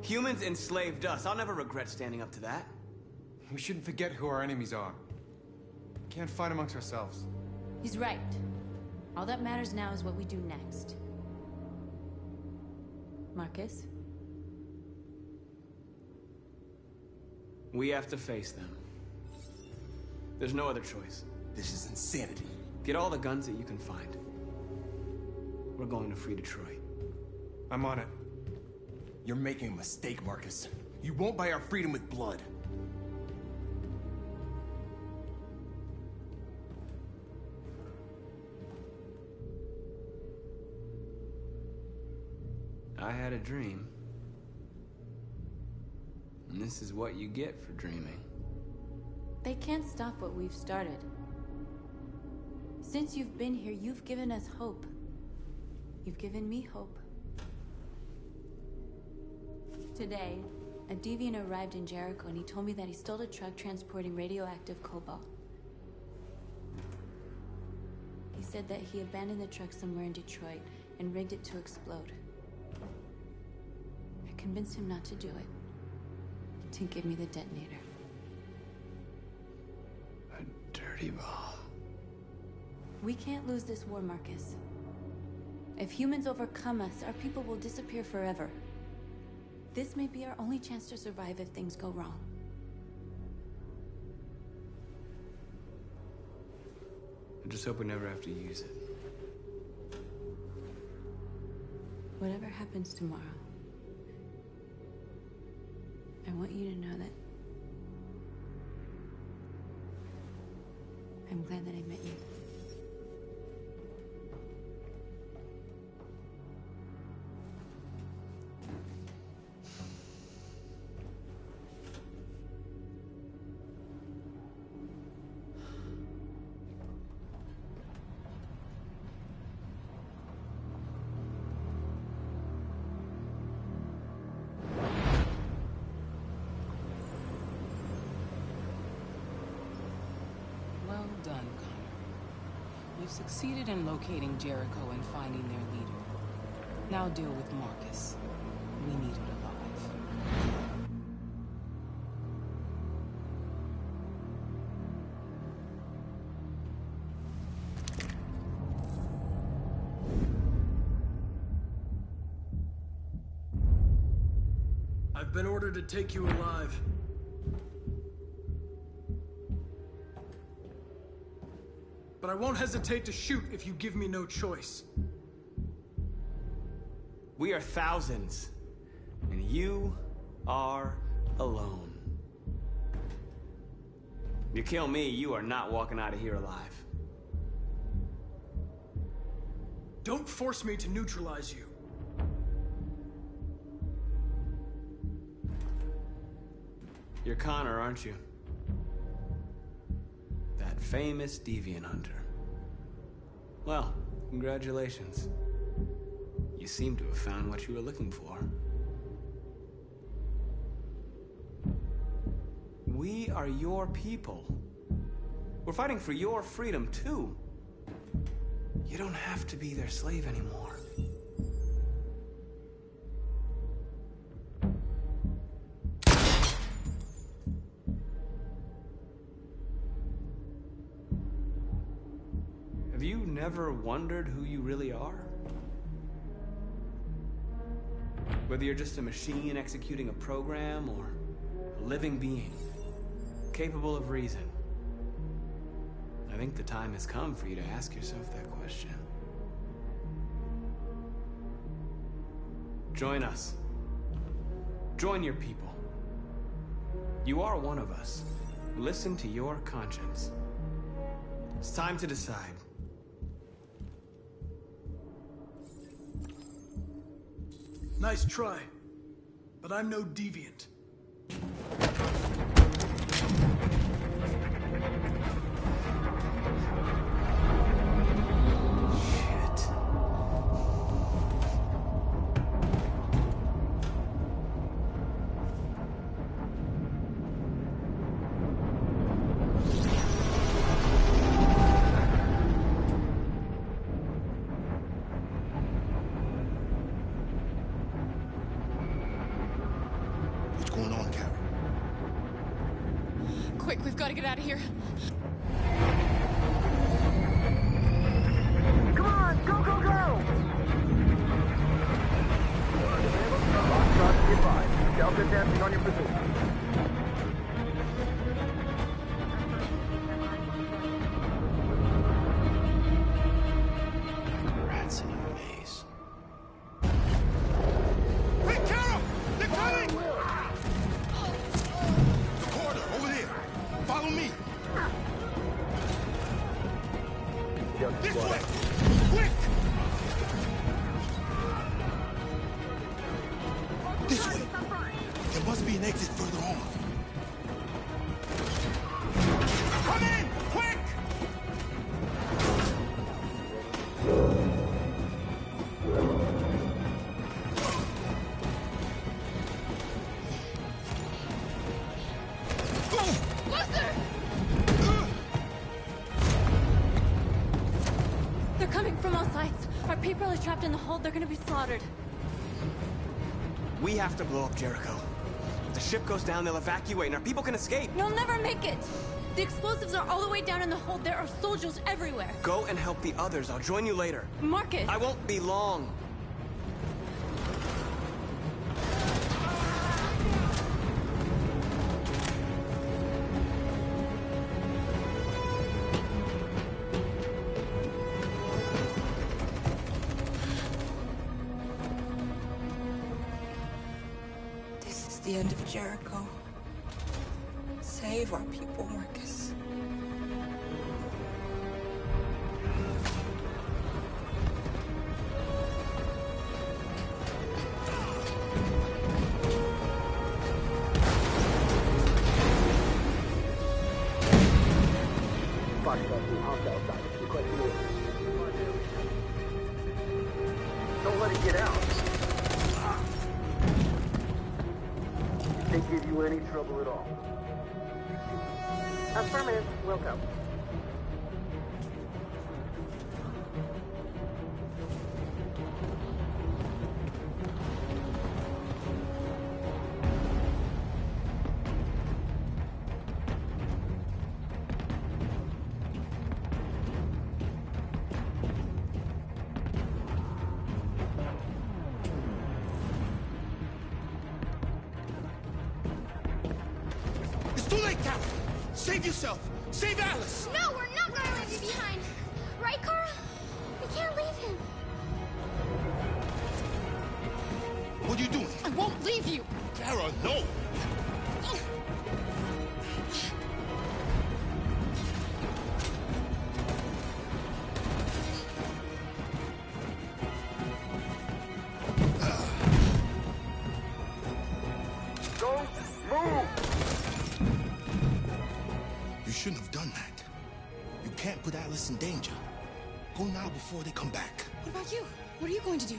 [SPEAKER 3] Humans enslaved us. I'll never regret standing up to that.
[SPEAKER 8] We shouldn't forget who our enemies are. We can't fight amongst ourselves.
[SPEAKER 2] He's right. All that matters now is what we do next. Marcus?
[SPEAKER 3] We have to face them. There's no other choice.
[SPEAKER 4] This is insanity.
[SPEAKER 3] Get all the guns that you can find. We're going to free Detroit.
[SPEAKER 8] I'm on it.
[SPEAKER 4] You're making a mistake, Marcus. You won't buy our freedom with blood.
[SPEAKER 3] I had a dream. And this is what you get for dreaming.
[SPEAKER 2] They can't stop what we've started. Since you've been here, you've given us hope. You've given me hope. Today, a deviant arrived in Jericho and he told me that he stole a truck transporting radioactive cobalt. He said that he abandoned the truck somewhere in Detroit and rigged it to explode. I convinced him not to do it, to give me the detonator.
[SPEAKER 3] A dirty ball.
[SPEAKER 2] We can't lose this war, Marcus. If humans overcome us, our people will disappear forever. This may be our only chance to survive if things go wrong.
[SPEAKER 3] I just hope we never have to use it.
[SPEAKER 2] Whatever happens tomorrow, I want you to know that I'm glad that I met you.
[SPEAKER 9] Well done, Connor. You've succeeded in locating Jericho and finding their leader. Now deal with Marcus. We need him alive.
[SPEAKER 10] I've been ordered to take you alive. But I won't hesitate to shoot if you give me no choice.
[SPEAKER 3] We are thousands, and you are alone. You kill me, you are not walking out of here alive.
[SPEAKER 10] Don't force me to neutralize you.
[SPEAKER 3] You're Connor, aren't you? That famous deviant hunter. Well, congratulations. You seem to have found what you were looking for. We are your people. We're fighting for your freedom, too. You don't have to be their slave anymore. Have you never wondered who you really are? Whether you're just a machine executing a program or a living being, capable of reason. I think the time has come for you to ask yourself that question. Join us. Join your people. You are one of us. Listen to your conscience. It's time to decide.
[SPEAKER 10] Nice try, but I'm no deviant.
[SPEAKER 17] What's going on, Kara?
[SPEAKER 18] Quick, we've got to get out of here.
[SPEAKER 19] Come on, go, go, go! Delta dancing on your position.
[SPEAKER 3] Rats in a maze.
[SPEAKER 17] Hey, Kara! They're coming! The corridor, over there. Follow me. This way! Quick! This way! There must be an exit further on. Come in! Quick!
[SPEAKER 2] They're coming from all sides. Our people are trapped in the hold. They're gonna be slaughtered.
[SPEAKER 3] We have to blow up Jericho. If the ship goes down, they'll evacuate, and our people can escape.
[SPEAKER 2] You'll never make it! The explosives are all the way down in the hold. There are soldiers everywhere.
[SPEAKER 3] Go and help the others. I'll join you later.
[SPEAKER 2] Marcus!
[SPEAKER 3] I won't be long.
[SPEAKER 9] This is the end of Jericho. Save our people, Marcus.
[SPEAKER 19] Don't let it get out. They give you any trouble at all. Affirmative. Welcome.
[SPEAKER 17] It's too late, Kara! Save yourself! Save Alice!
[SPEAKER 16] No, we're not gonna leave you behind. Right, Kara? We can't leave him.
[SPEAKER 17] What are you doing?
[SPEAKER 18] I won't leave you.
[SPEAKER 17] Kara, no!
[SPEAKER 19] Go, move!
[SPEAKER 17] You shouldn't have done that. You can't put Alice in danger. Go now before they come back.
[SPEAKER 18] What about you? What are you going to do?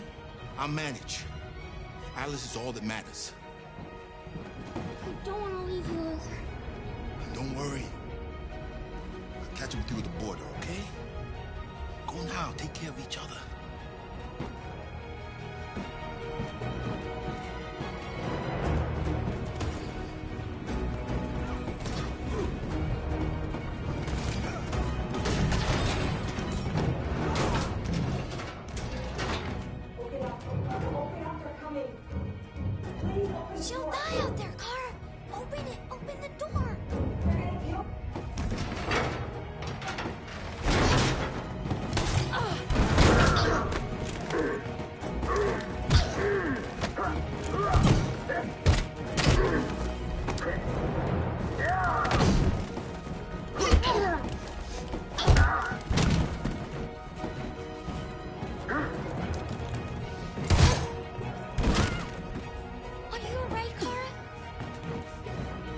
[SPEAKER 17] I'll manage. Alice is all that matters.
[SPEAKER 16] I don't want to leave you, Liz.
[SPEAKER 17] Don't worry. I'll catch them through the border, okay? Go now. Take care of each other.
[SPEAKER 16] She'll die out there, Kara. Open it. Open the door.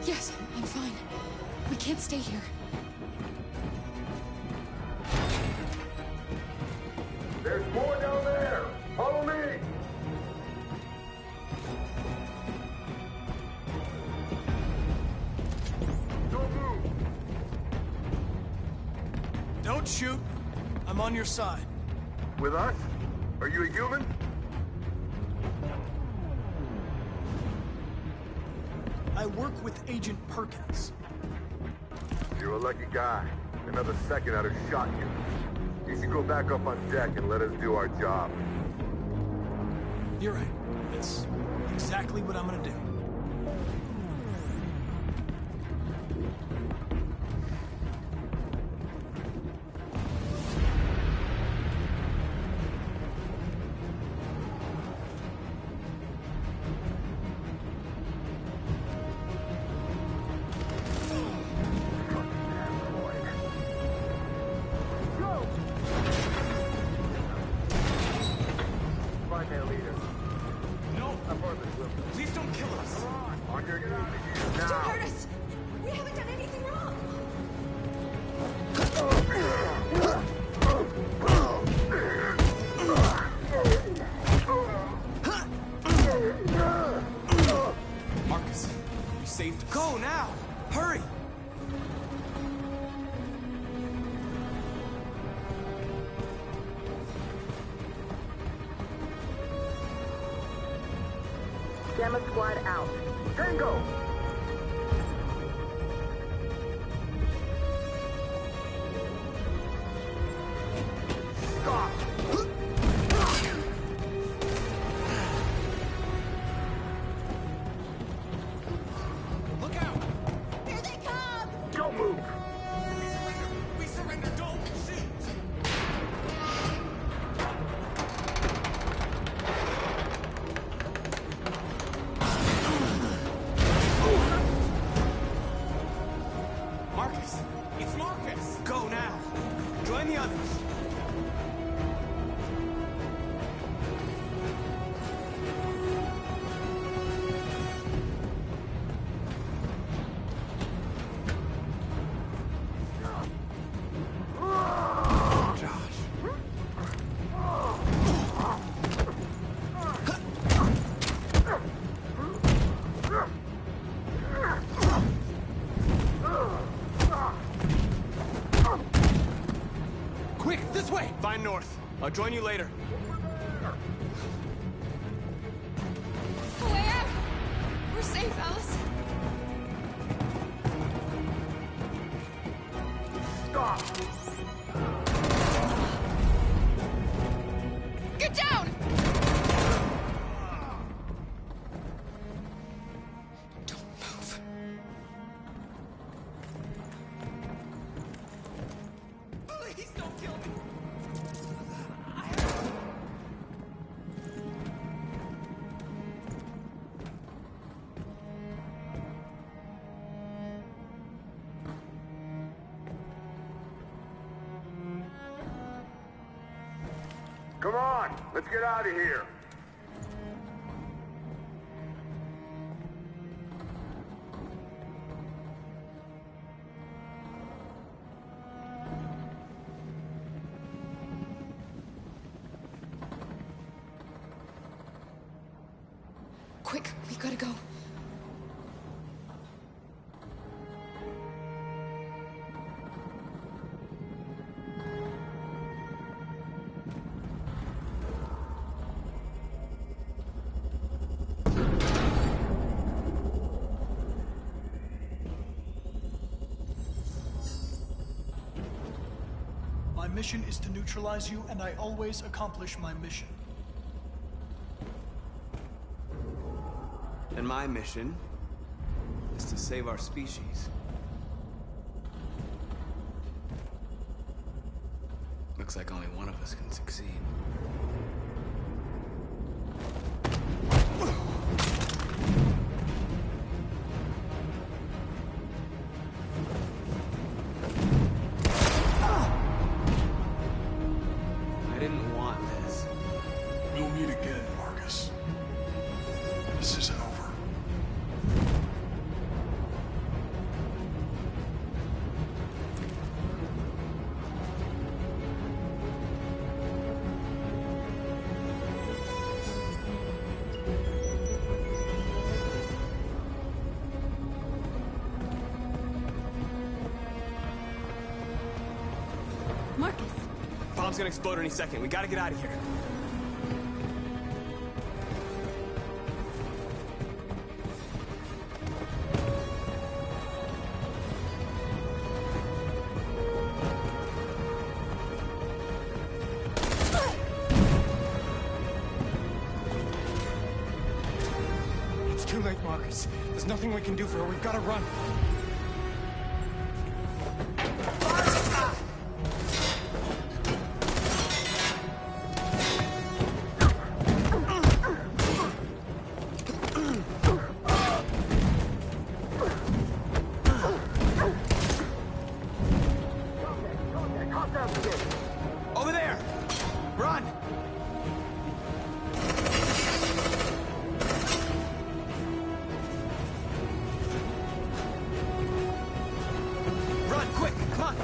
[SPEAKER 18] Yes, I'm fine. We can't stay here.
[SPEAKER 15] There's more down there! Follow me! Don't move!
[SPEAKER 10] Don't shoot. I'm on your side.
[SPEAKER 15] With us? Are you a human?
[SPEAKER 10] I work with Agent Perkins.
[SPEAKER 15] You're a lucky guy. Another second I'd have shot you. You should go back up on deck and let us do our job.
[SPEAKER 10] You're right. That's exactly what I'm gonna do.
[SPEAKER 15] Find their leader.
[SPEAKER 10] No!
[SPEAKER 15] Apartment will.
[SPEAKER 10] Please don't kill us!
[SPEAKER 15] Come on! On your knees now!
[SPEAKER 16] Don't hurt us! We haven't done anything wrong!
[SPEAKER 3] Marcus, you saved us. Go now! Hurry!
[SPEAKER 15] Gamma squad out. Tango! Stop!
[SPEAKER 3] Look out!
[SPEAKER 16] Here they come!
[SPEAKER 15] Don't move!
[SPEAKER 3] We surrender! Don't shoot! Marcus! It's Marcus! Go now! Join the others! Josh. Quick, this way! Find North. I'll join you later.
[SPEAKER 18] A way out! We're safe, Alice.
[SPEAKER 15] Stop!
[SPEAKER 18] Get down! Don't move.
[SPEAKER 3] Please don't kill me!
[SPEAKER 15] Come on! Let's get out of here!
[SPEAKER 18] Quick, we gotta go.
[SPEAKER 10] My mission is to neutralize you, and I always accomplish my mission.
[SPEAKER 3] And my mission is to save our species. Looks like only one of us can succeed. I didn't want this.
[SPEAKER 11] We'll meet again, Marcus. This isn't over.
[SPEAKER 3] bomb's gonna explode any second. We gotta get out of here.
[SPEAKER 8] It's too late, Marcus. There's nothing we can do for her. We've got to run.
[SPEAKER 3] Over there! Run! Run, quick, come on!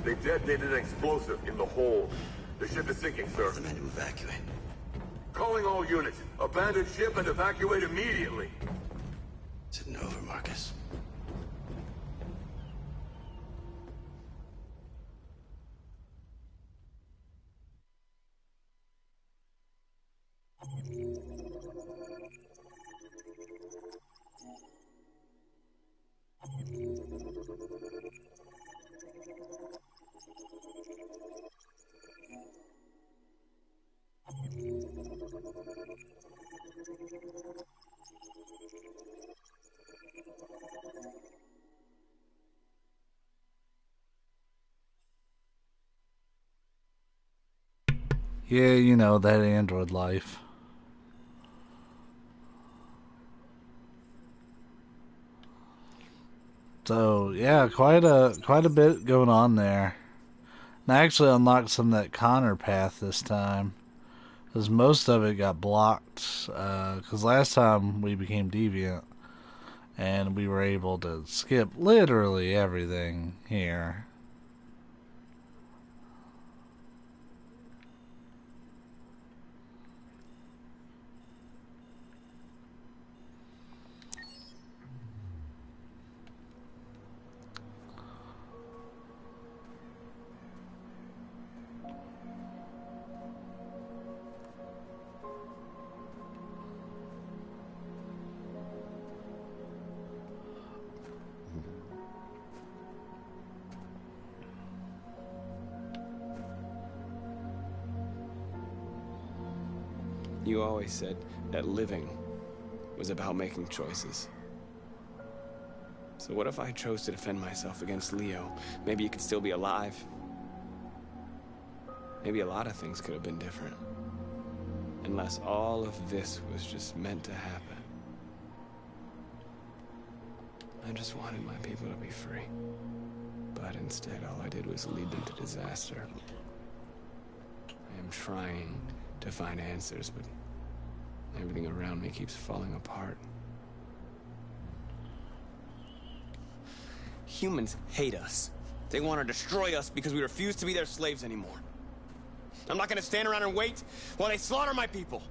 [SPEAKER 20] They detonated an explosive in the hold. The ship is sinking, sir.
[SPEAKER 15] The men to evacuate.
[SPEAKER 20] Calling all units. Abandon ship and evacuate immediately.
[SPEAKER 15] Is it over, Marcus?
[SPEAKER 1] Yeah, you know, that Android life. So yeah, quite a bit going on there. And I actually unlocked some of that Connor path this time, because most of it got blocked. Because last time we became deviant, and we were able to skip literally everything here.
[SPEAKER 3] You always said that living was about making choices. So what if I chose to defend myself against Leo? Maybe you could still be alive. Maybe a lot of things could have been different. Unless all of this was just meant to happen. I just wanted my people to be free. But instead, all I did was lead them to disaster. I am trying to find answers, but everything around me keeps falling apart. Humans hate us. They want to destroy us because we refuse to be their slaves anymore. I'm not going to stand around and wait while they slaughter my people.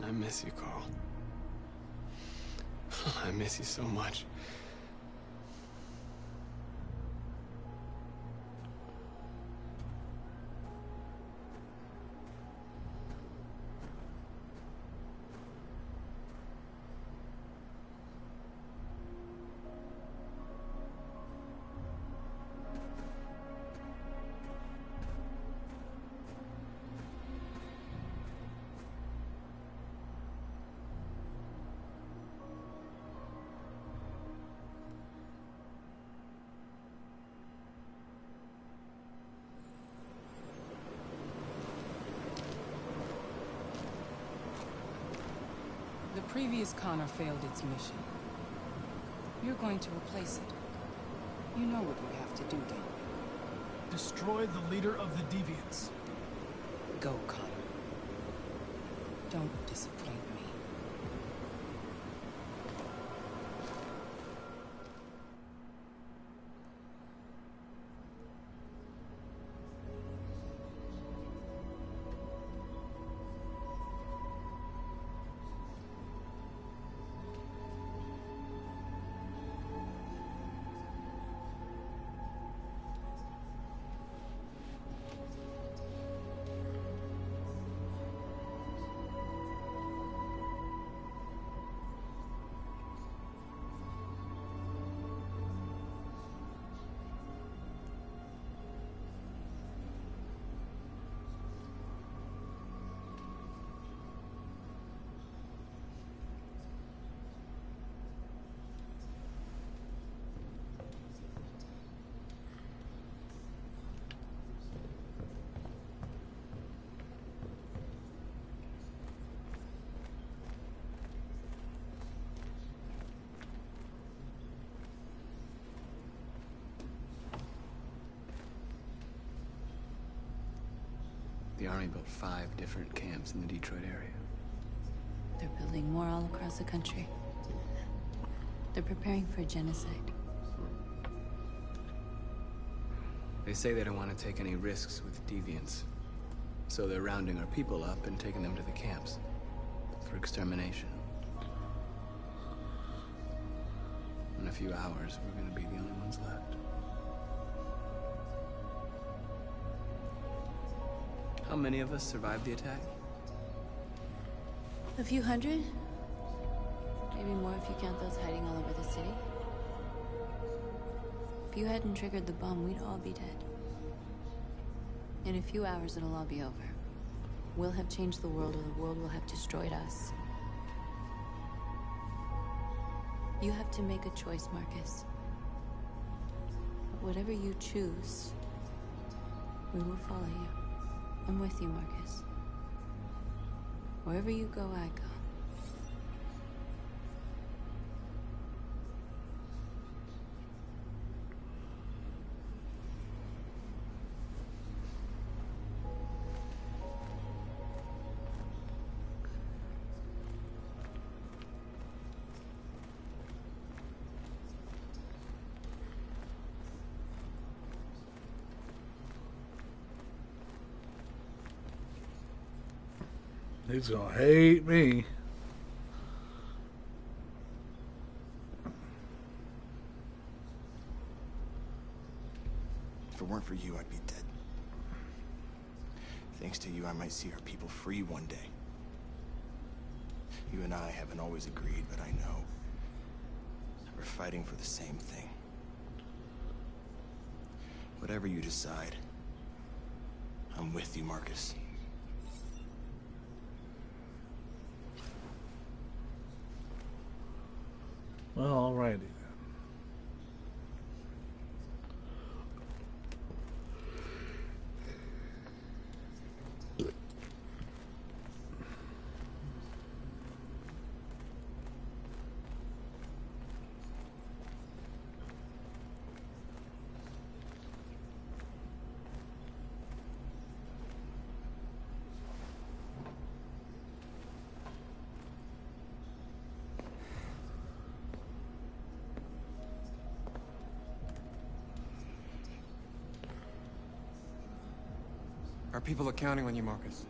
[SPEAKER 3] I miss you, Carl. I miss you so much.
[SPEAKER 9] The previous Connor failed its mission. You're going to replace it. You know what we have to do, don't you?
[SPEAKER 10] Destroy the leader of the Deviants.
[SPEAKER 9] Go, Connor. Don't disappoint me.
[SPEAKER 3] The Army built 5 different camps in the Detroit area.
[SPEAKER 2] They're building more all across the country. They're preparing for genocide.
[SPEAKER 3] They say they don't want to take any risks with deviants. So they're rounding our people up and taking them to the camps for extermination. In a few hours, we're gonna be the only ones left. How many of us survived the attack?
[SPEAKER 2] A few hundred? Maybe more if you count those hiding all over the city. If you hadn't triggered the bomb, we'd all be dead. In a few hours, it'll all be over. We'll have changed the world, or the world will have destroyed us. You have to make a choice, Marcus. But whatever you choose, we will follow you. I'm with you, Marcus. Wherever you go, I go.
[SPEAKER 1] He's gonna hate me.
[SPEAKER 4] If it weren't for you, I'd be dead. Thanks to you, I might see our people free one day. You and I haven't always agreed, but I know we're fighting for the same thing. Whatever you decide, I'm with you, Marcus.
[SPEAKER 1] Well, alrighty then.
[SPEAKER 5] Our people are counting on you, Marcus.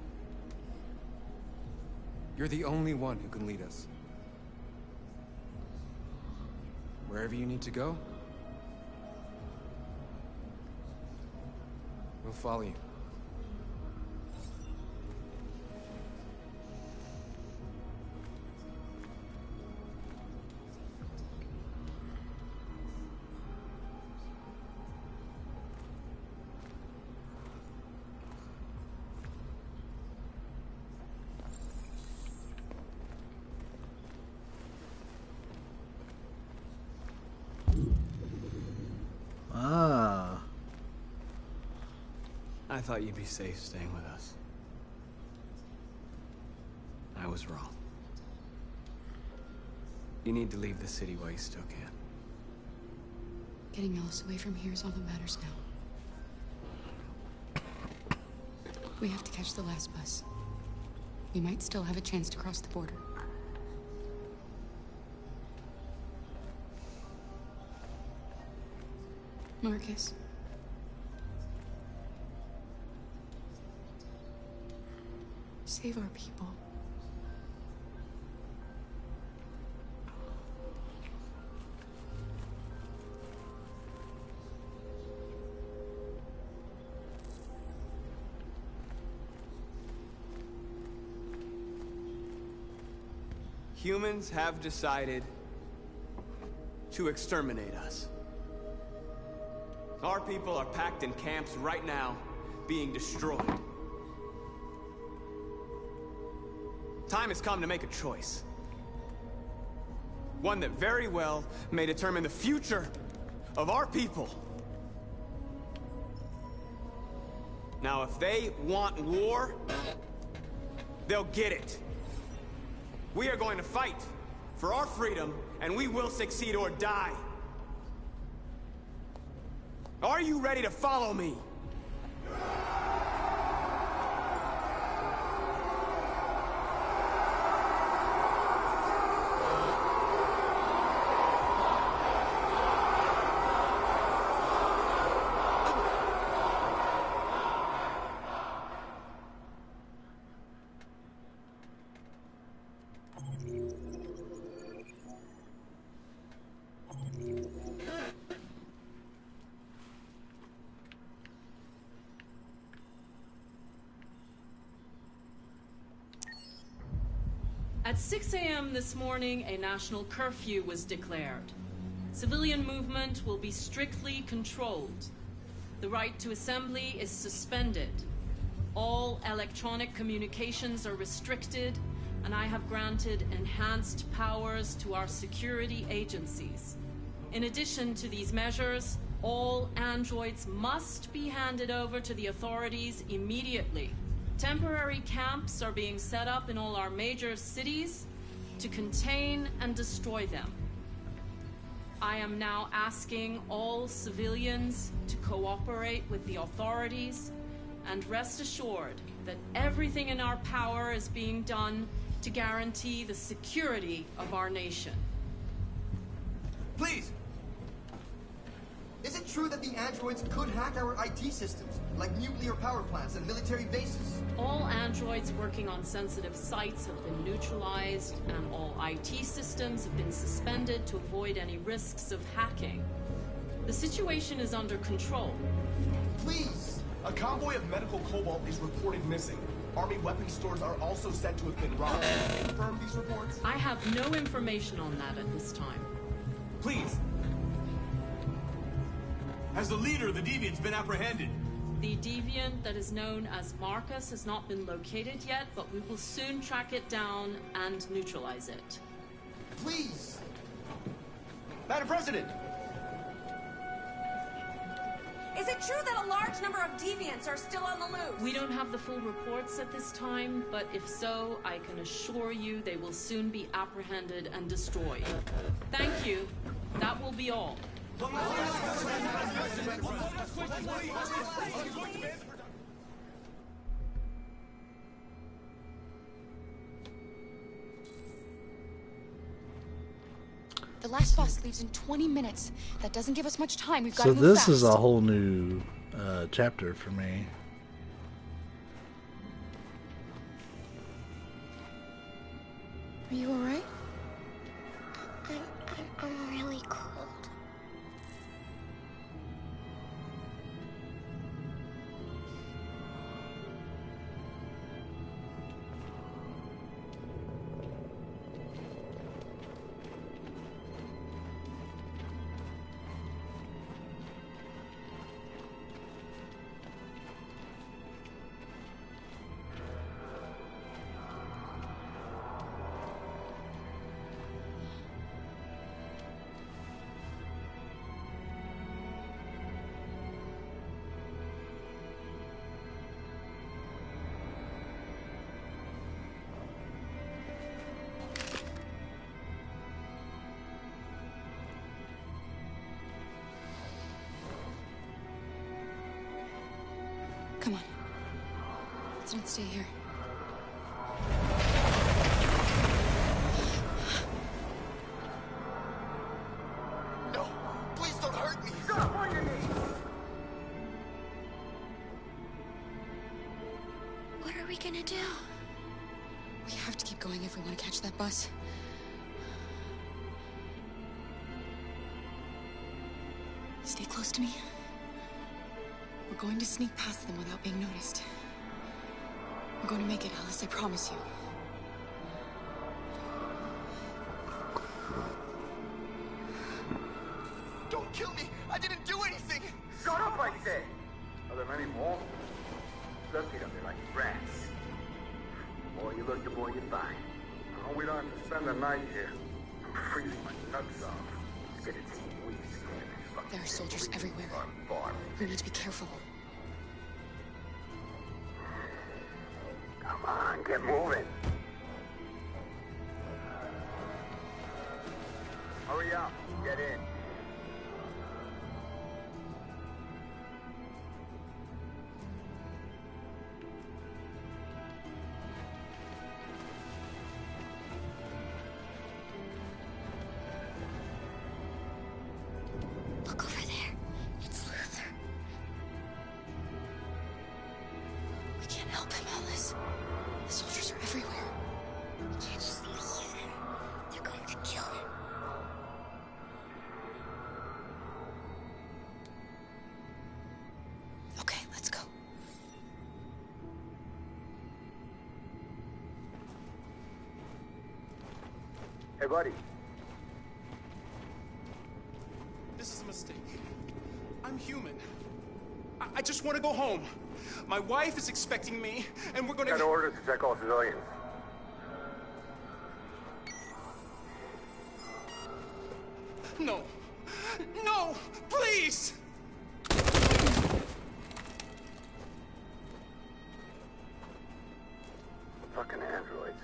[SPEAKER 5] You're the only one who can lead us. Wherever you need to go, we'll follow you.
[SPEAKER 3] I thought you'd be safe staying with us. I was wrong. You need to leave the city while you still can.
[SPEAKER 18] Getting Alice away from here is all that matters now. We have to catch the last bus. We might still have a chance to cross the border. Marcus. Save our people.
[SPEAKER 3] Humans have decided to exterminate us. Our people are packed in camps right now, being destroyed. Time has come to make a choice. One that very well may determine the future of our people. Now, if they want war, they'll get it. We are going to fight for our freedom, and we will succeed or die. Are you ready to follow me?
[SPEAKER 21] At 6 a.m. this morning, a national curfew was declared. Civilian movement will be strictly controlled. The right to assembly is suspended. All electronic communications are restricted, and I have granted enhanced powers to our security agencies. In addition to these measures, all androids must be handed over to the authorities immediately. Temporary camps are being set up in all our major cities to contain and destroy them. I am now asking all civilians to cooperate with the authorities and rest assured that everything in our power is being done to guarantee the security of our nation.
[SPEAKER 22] Please! Is it true that the androids could hack our IT systems, like nuclear power plants and military bases?
[SPEAKER 21] All androids working on sensitive sites have been neutralized, and all IT systems have been suspended to avoid any risks of hacking. The situation is under control.
[SPEAKER 22] Please!
[SPEAKER 4] A convoy of medical cobalt is reported missing. Army weapon stores are also said to have been robbed. Can you confirm these reports?
[SPEAKER 21] I have no information on that at this time.
[SPEAKER 4] Please! Has the leader of the Deviants been apprehended?
[SPEAKER 21] The deviant that is known as Marcus has not been located yet, but we will soon track it down and neutralize it.
[SPEAKER 22] Please!
[SPEAKER 4] Madam President!
[SPEAKER 23] Is it true that a large number of deviants are still on the loose?
[SPEAKER 21] We don't have the full reports at this time, but if so, I can assure you they will soon be apprehended and destroyed. Thank you. That will be all.
[SPEAKER 18] The last bus leaves in 20 minutes. That doesn't give us much time. We've got
[SPEAKER 1] So
[SPEAKER 18] to move
[SPEAKER 1] this
[SPEAKER 18] fast.
[SPEAKER 1] is a whole new chapter for me.
[SPEAKER 18] Are you alright?
[SPEAKER 16] I'm really cold.
[SPEAKER 18] Come on. Let's not stay here.
[SPEAKER 22] No! Please don't hurt me!
[SPEAKER 19] Stop on your knees!
[SPEAKER 16] What are we gonna do?
[SPEAKER 18] We have to keep going if we want to catch that bus. Stay close to me. We're going to sneak past them without being noticed. We're going to make it, Alice, I promise you.
[SPEAKER 22] Don't kill me! I didn't do anything!
[SPEAKER 19] Shut up, I said! Are there many more? Looking at me like rats. The more you look, the more you find. Oh, we don't have to spend the night here. I'm freezing my nuts off. It's gonna take weeks to get these fucking
[SPEAKER 18] There are soldiers everywhere.
[SPEAKER 19] farm.
[SPEAKER 18] We need to be careful.
[SPEAKER 19] Come on, get moving. Hurry up, get in.
[SPEAKER 16] Look over there. It's Luther.
[SPEAKER 18] We can't help him, Alice. The soldiers are everywhere.
[SPEAKER 16] We can't just leave him. They're going to kill him.
[SPEAKER 19] Hey, buddy.
[SPEAKER 6] This is a mistake. I'm human. I just want to go home. My wife is expecting me, and we're gonna...
[SPEAKER 19] Got orders to check all civilians.
[SPEAKER 6] No. No! Please!
[SPEAKER 19] Fucking androids.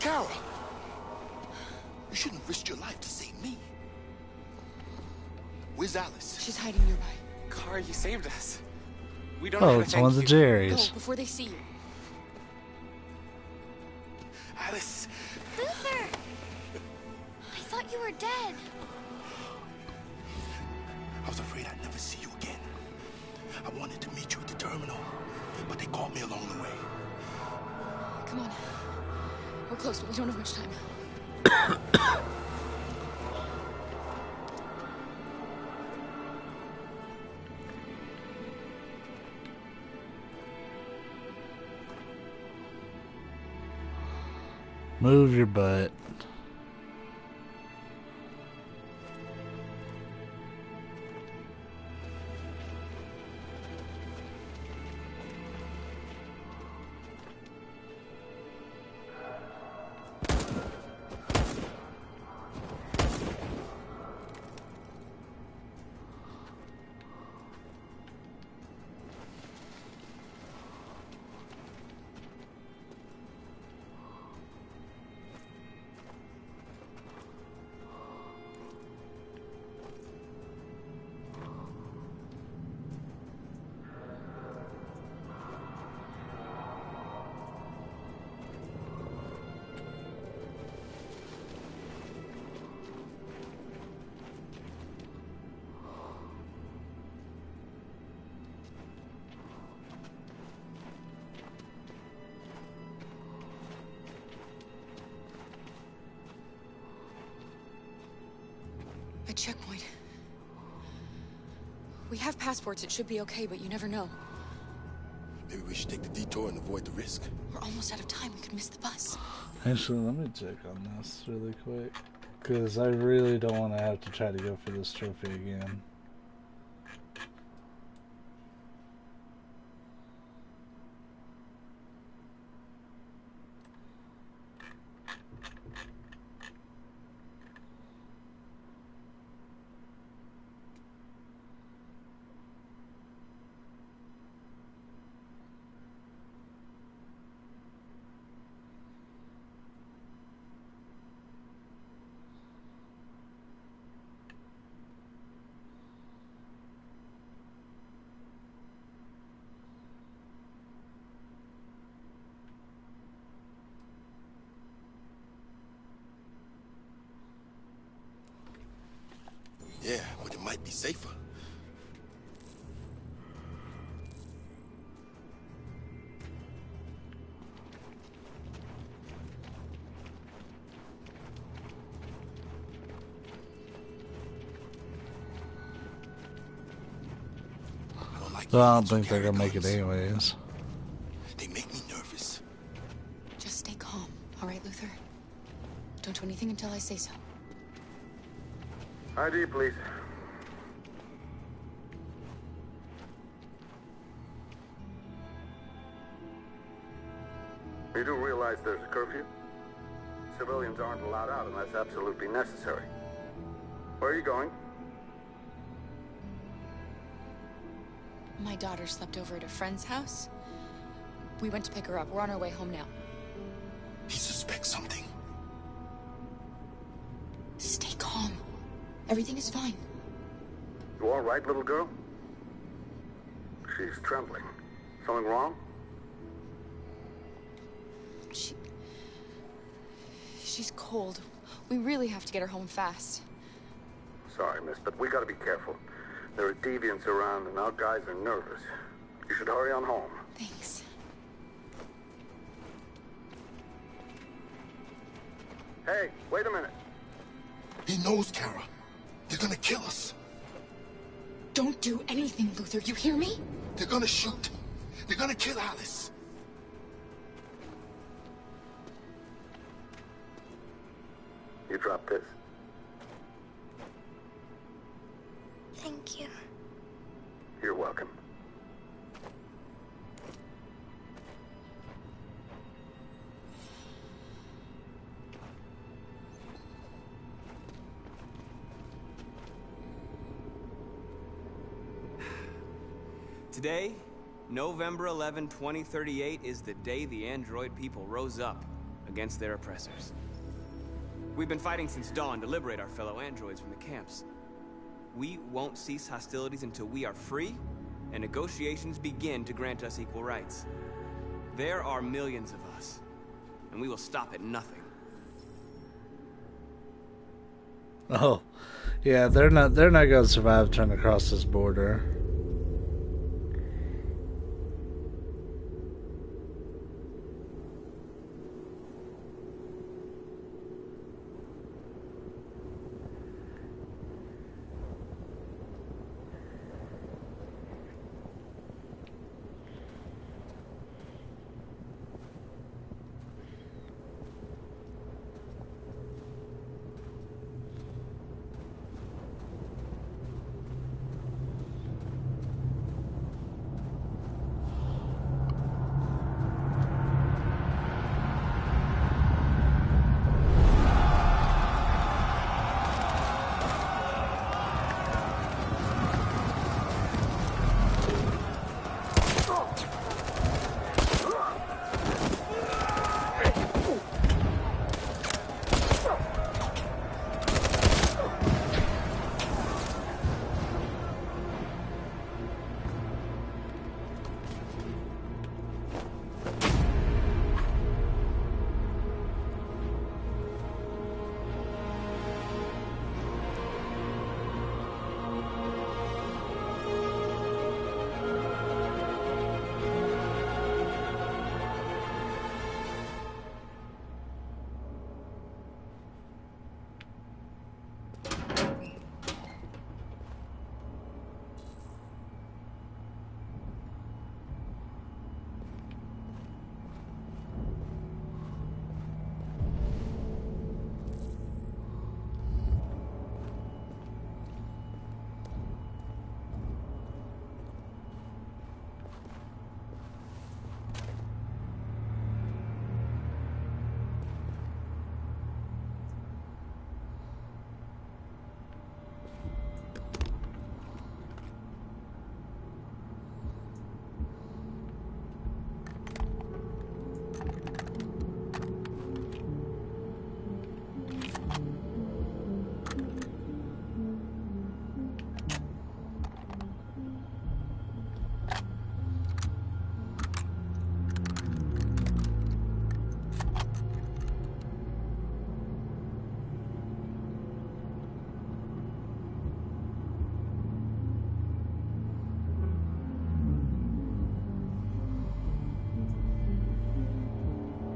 [SPEAKER 17] Carol! You shouldn't have risked your life to save me. Where's Alice?
[SPEAKER 18] She's hiding nearby.
[SPEAKER 6] Car, you saved us. We don't
[SPEAKER 1] Oh,
[SPEAKER 6] have to
[SPEAKER 1] it's
[SPEAKER 6] thank
[SPEAKER 1] one of the
[SPEAKER 6] you.
[SPEAKER 1] Jerry's.
[SPEAKER 18] Go before they see you.
[SPEAKER 6] Alice.
[SPEAKER 16] Luther! I thought you were dead.
[SPEAKER 17] I was afraid I'd never see you again. I wanted to meet you at the terminal, but they called me along the way.
[SPEAKER 18] Come on. We're close, but we don't have much time.
[SPEAKER 1] Move your butt.
[SPEAKER 18] A checkpoint. We have passports, it should be okay, but you never know.
[SPEAKER 17] Maybe we should take the detour and avoid the risk.
[SPEAKER 18] We're almost out of time, we could miss the bus.
[SPEAKER 1] Actually, let me check on this really quick. Because I really don't want to have to try to go for this trophy again.
[SPEAKER 17] Yeah, but it might be safer.
[SPEAKER 1] Well, I don't think they're gonna make it anyways.
[SPEAKER 17] They make me nervous.
[SPEAKER 18] Just stay calm, all right, Luther? Don't do anything until I say so.
[SPEAKER 19] ID, please. You do realize there's a curfew? Civilians aren't allowed out unless absolutely necessary. Where are you going?
[SPEAKER 18] My daughter slept over at a friend's house. We went to pick her up. We're on our way home now.
[SPEAKER 17] He suspects something.
[SPEAKER 18] Stay calm. Everything is fine.
[SPEAKER 19] You all right, little girl? She's trembling. Something wrong?
[SPEAKER 18] She's cold. We really have to get her home fast.
[SPEAKER 19] Sorry, miss, but we gotta be careful. There are deviants around and our guys are nervous. You should hurry on home.
[SPEAKER 18] Thanks.
[SPEAKER 19] Hey, wait a minute.
[SPEAKER 17] He knows, Kara. They're gonna kill us.
[SPEAKER 18] Don't do anything, Luther. You hear me?
[SPEAKER 17] They're gonna shoot. They're gonna kill Alice.
[SPEAKER 19] You drop this.
[SPEAKER 16] Thank you.
[SPEAKER 19] You're welcome.
[SPEAKER 3] Today, November 11, 2038, is the day the android people rose up against their oppressors. We've been fighting since dawn to liberate our fellow androids from the camps. We won't cease hostilities until we are free and negotiations begin to grant us equal rights. There are millions of us, and we will stop at nothing.
[SPEAKER 1] Oh, yeah, they're not going to survive trying to cross this border.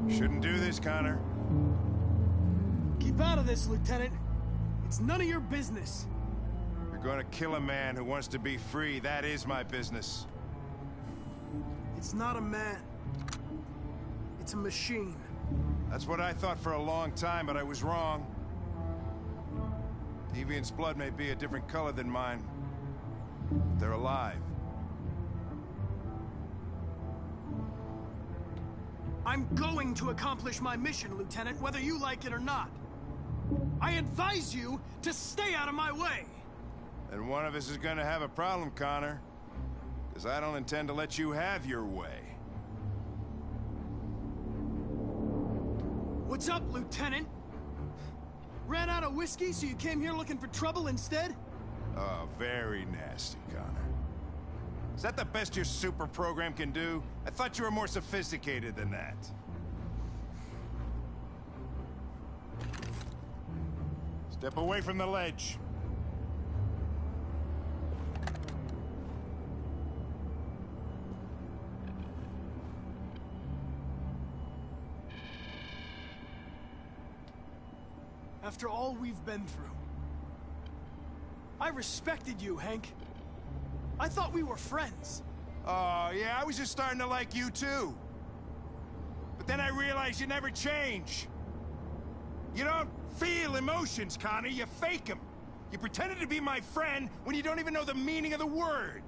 [SPEAKER 11] Shouldn't do this, Connor.
[SPEAKER 10] Keep out of this, Lieutenant. It's none of your business.
[SPEAKER 11] You're gonna kill a man who wants to be free. That is my business.
[SPEAKER 10] It's not a man. It's a machine.
[SPEAKER 11] That's what I thought for a long time, but I was wrong. Deviant's blood may be a different color than mine, but they're alive.
[SPEAKER 10] I'm going to accomplish my mission, Lieutenant, whether you like it or not. I advise you to stay out of my way.
[SPEAKER 11] And one of us is gonna have a problem, Connor. Because I don't intend to let you have your way.
[SPEAKER 10] What's up, Lieutenant? Ran out of whiskey, so you came here looking for trouble instead?
[SPEAKER 11] Oh, very nasty, Connor. Is that the best your super program can do? I thought you were more sophisticated than that.
[SPEAKER 7] Step away from the ledge.
[SPEAKER 10] After all we've been through, I respected you, Hank. I thought we were friends.
[SPEAKER 7] Oh, yeah, I was just starting to like you too. But then I realized you never change. You don't feel emotions, Connor, you fake them. You pretended to be my friend when you don't even know the meaning of the word.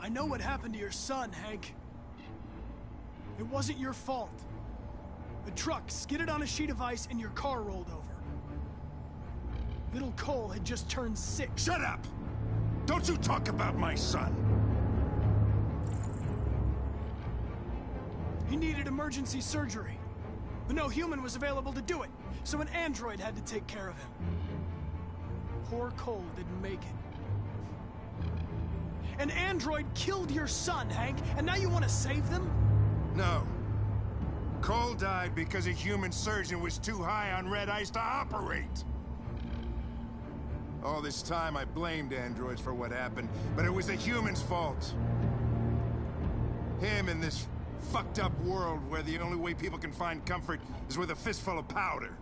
[SPEAKER 10] I know what happened to your son, Hank. It wasn't your fault. The truck skidded on a sheet of ice and your car rolled over. Little Cole had just turned 6.
[SPEAKER 7] Shut up! Don't you talk about my son!
[SPEAKER 10] He needed emergency surgery, but no human was available to do it, so an android had to take care of him. Poor Cole didn't make it. An android killed your son, Hank, and now you want to save them?
[SPEAKER 7] No. Cole died because a human surgeon was too high on red ice to operate. All this time I blamed androids for what happened, but it was the humans' fault. Him in this fucked up world where the only way people can find comfort is with a fistful of powder.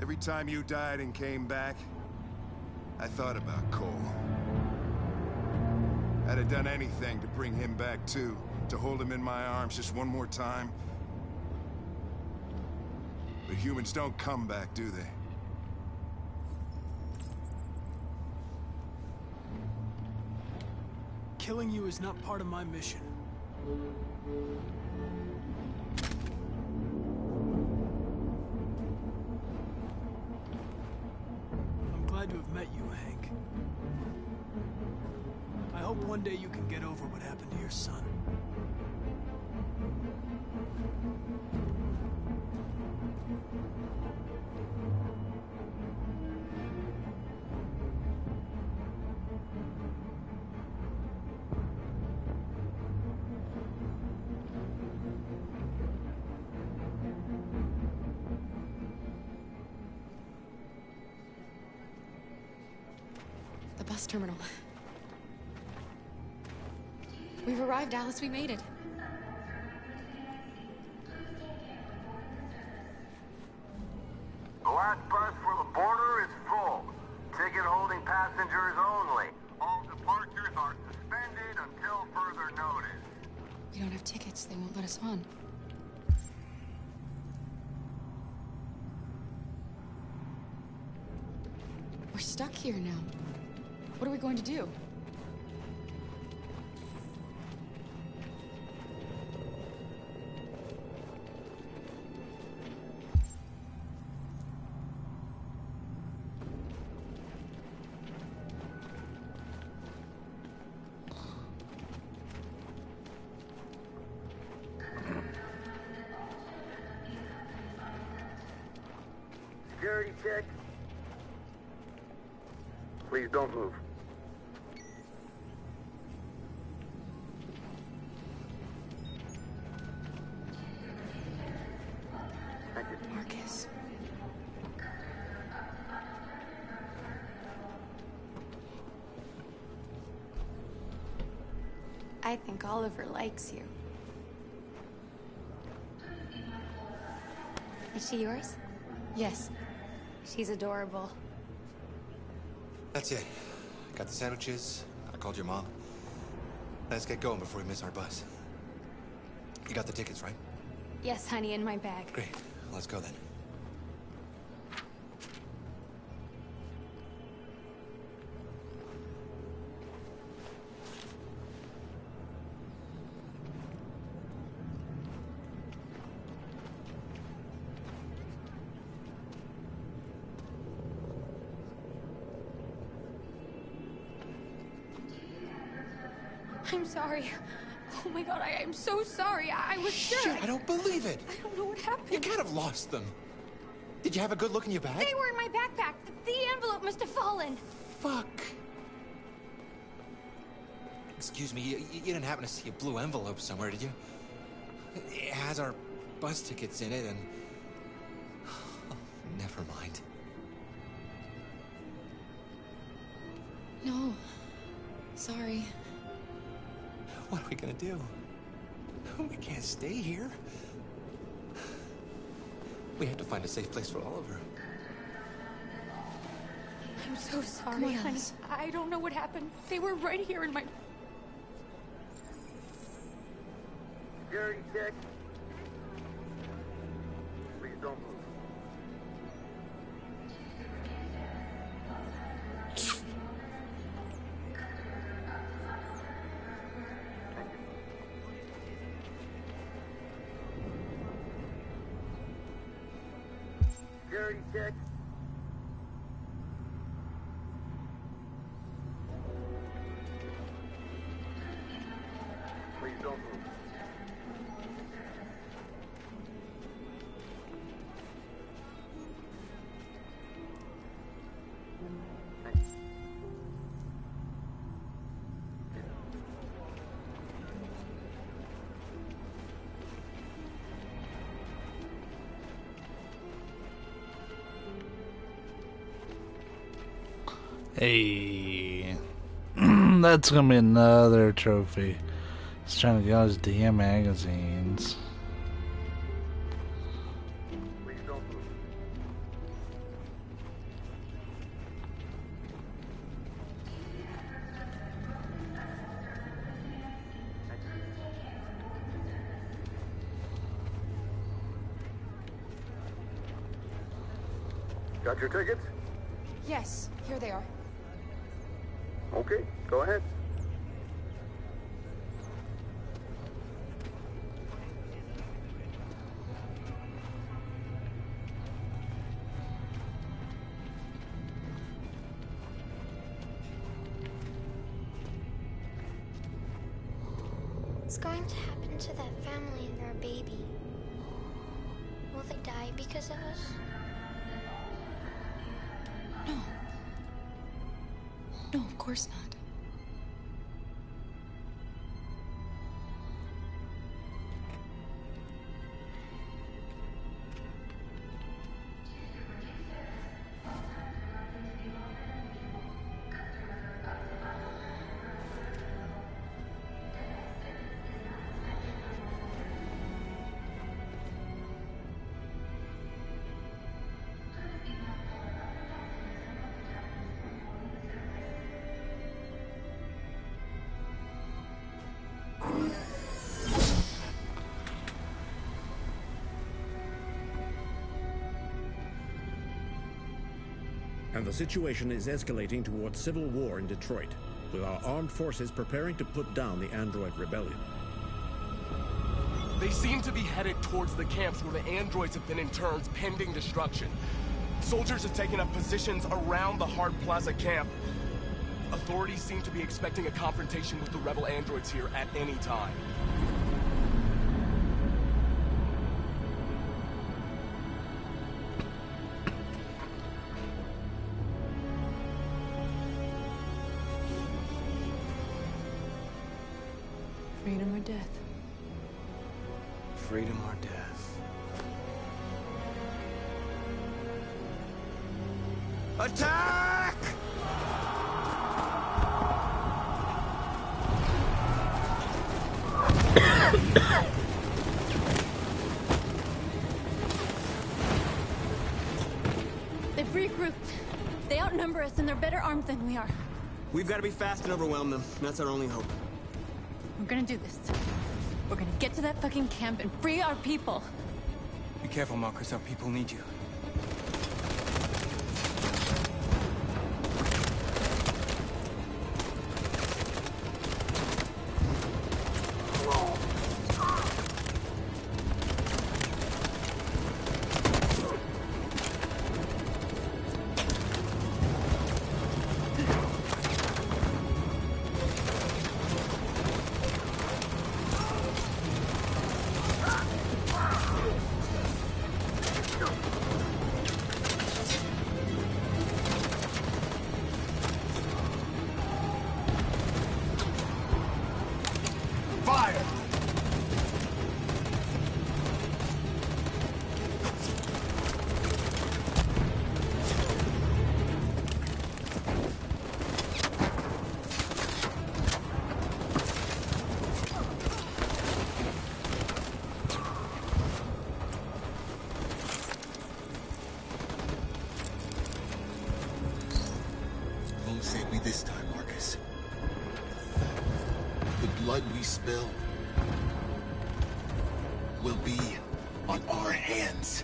[SPEAKER 7] Every time you died and came back, I thought about Cole. I'd have done anything to bring him back too, to hold him in my arms just one more time. But humans don't come back, do they?
[SPEAKER 10] Killing you is not part of my mission. I'm glad to have met you, Hank. I hope one day you can get over what happened to your son.
[SPEAKER 18] The bus terminal. We've arrived, Alice. We made it.
[SPEAKER 19] The last bus for the border is full. Ticket holding passengers only. All departures are suspended until further notice.
[SPEAKER 18] We don't have tickets. They won't let us on. We're stuck here now. What are we going to do?
[SPEAKER 19] Security check. Please don't move. Thank you.
[SPEAKER 18] Marcus.
[SPEAKER 16] I think Oliver likes you. Is she yours?
[SPEAKER 18] Yes.
[SPEAKER 16] She's adorable.
[SPEAKER 12] That's it. Got the sandwiches. I called your mom. Let's get going before we miss our bus. You got the tickets, right?
[SPEAKER 16] Yes, honey, in my bag.
[SPEAKER 12] Great. Let's go then.
[SPEAKER 16] I'm sorry. Oh my god, I'm so sorry. I was sure.
[SPEAKER 12] Shit, I don't believe it.
[SPEAKER 16] I don't know what happened.
[SPEAKER 12] You can't have lost them. Did you have a good look in your bag?
[SPEAKER 16] They were in my backpack. The envelope must have fallen.
[SPEAKER 12] Fuck. Excuse me, you didn't happen to see a blue envelope somewhere, did you? It has our bus tickets in it and... Oh, never mind.
[SPEAKER 18] No. Sorry.
[SPEAKER 12] What are we gonna do? We can't stay here. We have to find a safe place for Oliver.
[SPEAKER 16] I'm so sorry, honey. I don't know what happened. They were right here in my...
[SPEAKER 19] Security check. Please don't move. Security check. Please don't move.
[SPEAKER 1] Hey, that's gonna be another trophy. He's trying to get all his damn magazines.
[SPEAKER 19] Got your tickets?
[SPEAKER 16] Yes, here they are.
[SPEAKER 19] Okay, go ahead.
[SPEAKER 8] What's going to happen to that family and their baby? Will they die because of us?
[SPEAKER 18] No, of course not.
[SPEAKER 13] And the situation is escalating towards civil war in Detroit, with our armed forces preparing to put down the android rebellion.
[SPEAKER 6] They seem to be headed towards the camps where the androids have been interned, pending destruction. Soldiers have taken up positions around the Hart Plaza camp. Authorities seem to be expecting a confrontation with the rebel androids here at any time.
[SPEAKER 9] Freedom or death?
[SPEAKER 3] Freedom or death? Attack!
[SPEAKER 2] They've regrouped. They outnumber us and they're better armed than we are.
[SPEAKER 3] We've got to be fast and overwhelm them. That's our only hope.
[SPEAKER 2] We're gonna do this. We're gonna get to that fucking camp and free our people.
[SPEAKER 5] Be careful, Marcus. Our people need you.
[SPEAKER 17] won't save me this time, Marcus. The blood we spill will be on our hands.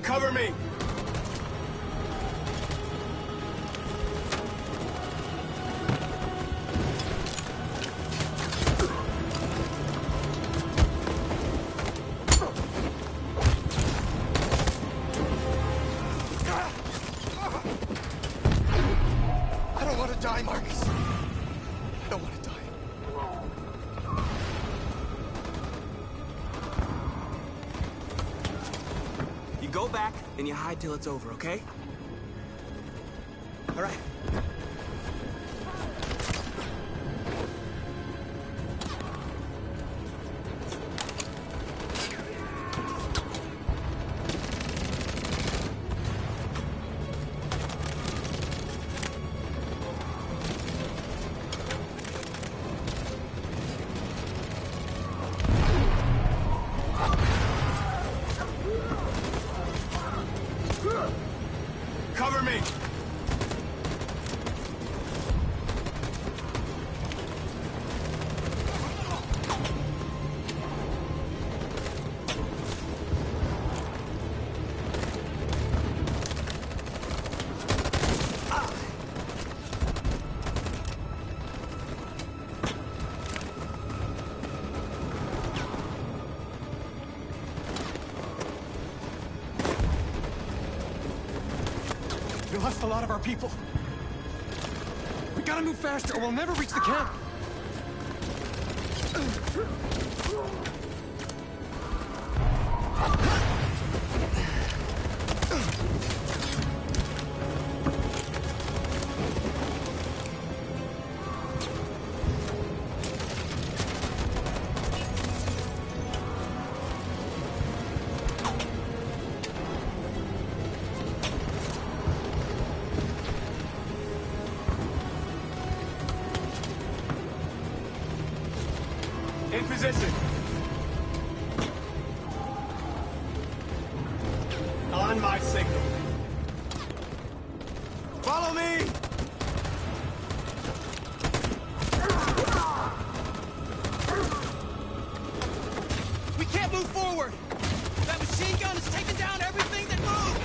[SPEAKER 6] Cover me!
[SPEAKER 22] I don't want to die, Marcus. I don't want to die.
[SPEAKER 14] You go back and you hide till it's over, okay? All right.
[SPEAKER 6] Cover me!
[SPEAKER 5] We lost a lot of our people. We gotta move faster or we'll never reach the camp.
[SPEAKER 6] In position. On my signal. Follow me!
[SPEAKER 14] We can't move forward! That machine gun is taking down everything that moves!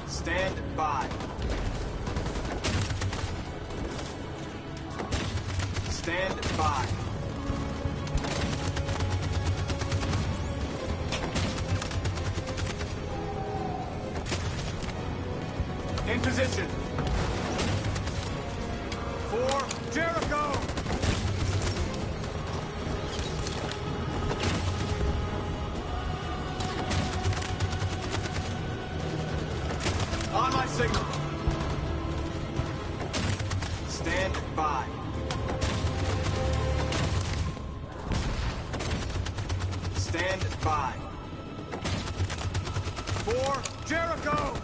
[SPEAKER 6] Stand by. Stand by. In position. For Jericho! On my signal. Stand by. Stand by. For Jericho!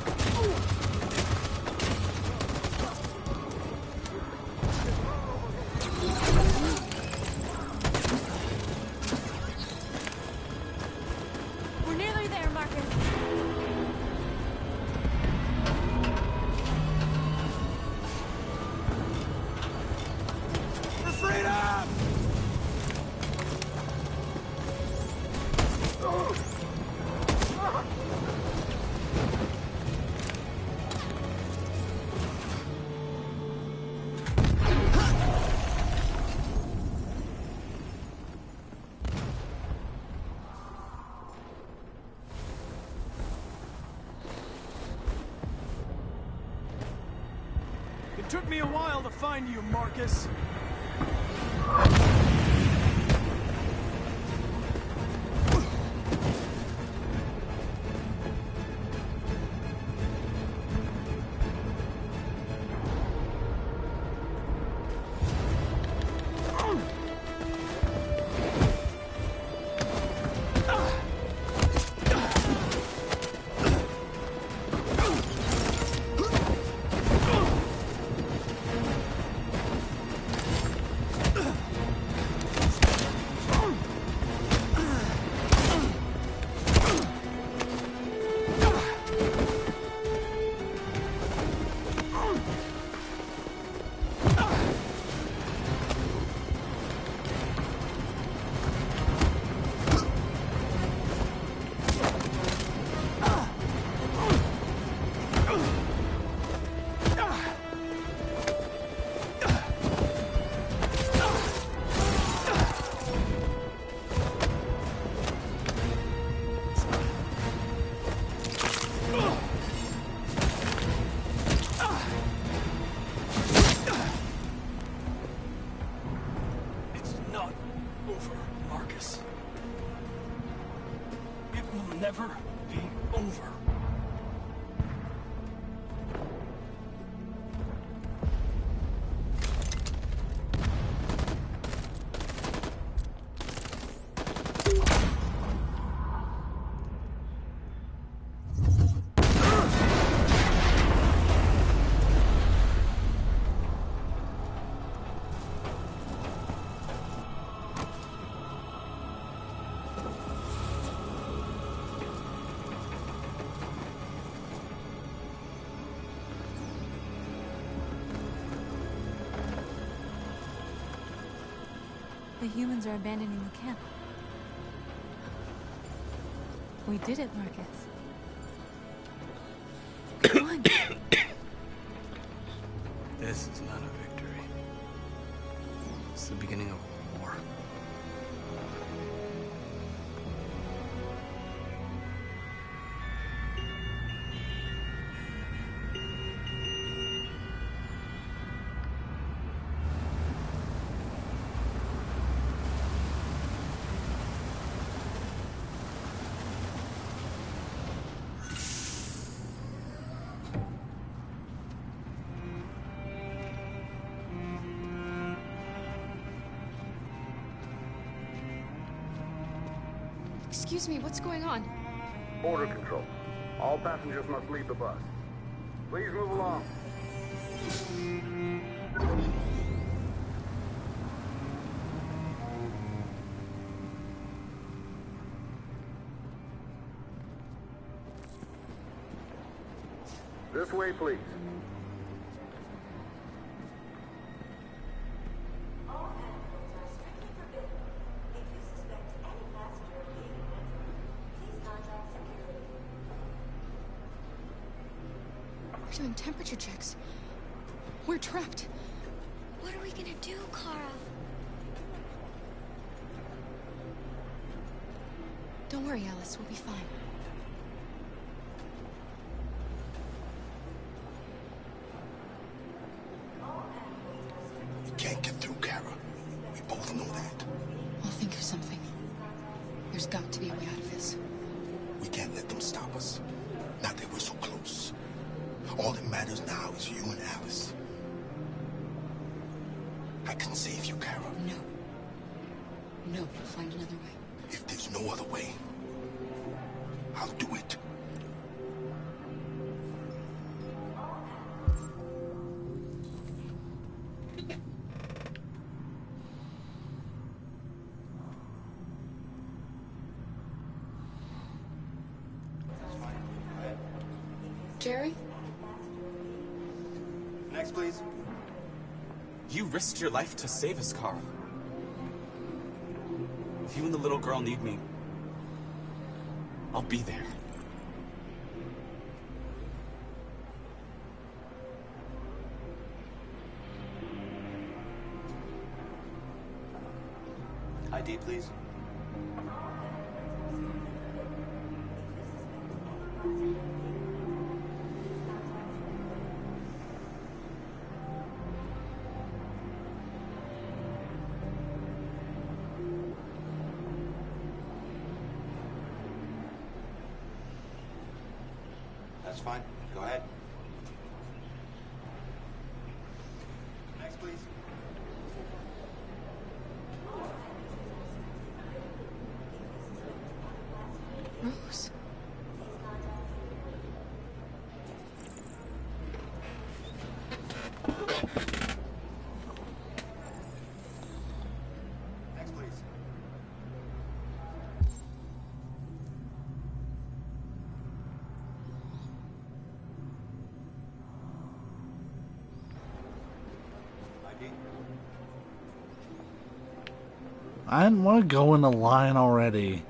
[SPEAKER 23] We're nearly there, Marcus.
[SPEAKER 6] For freedom!
[SPEAKER 10] It took me a while to find you, Marcus. Marcus. It will never be over.
[SPEAKER 2] The humans are abandoning the camp. We did it, Marcus. Come on.
[SPEAKER 3] This is not a victory. It's the beginning of a war.
[SPEAKER 18] Excuse me, what's going on?
[SPEAKER 19] Border control. All passengers must leave the bus. Please move along. This way, please.
[SPEAKER 18] We're doing temperature checks. We're trapped.
[SPEAKER 8] What are we gonna do, Kara?
[SPEAKER 18] Don't worry, Alice. We'll be fine.
[SPEAKER 17] We can't get through, Kara. We both know that.
[SPEAKER 18] I'll think of something. There's got to be a way out of this.
[SPEAKER 17] We can't let them stop us. Not that we're so close. All that matters now is you and Alice. I can save you, Kara.
[SPEAKER 18] No. No, we'll find another way.
[SPEAKER 17] If there's no other way, I'll do it.
[SPEAKER 18] Jerry?
[SPEAKER 12] Next, please.
[SPEAKER 4] You risked your life to save us, Carl. If you and the little girl need me, I'll be there.
[SPEAKER 12] ID, please. That's fine. Go ahead. Next, please.
[SPEAKER 18] Rose.
[SPEAKER 12] Next, please. ID.
[SPEAKER 1] I didn't want to go in the line already.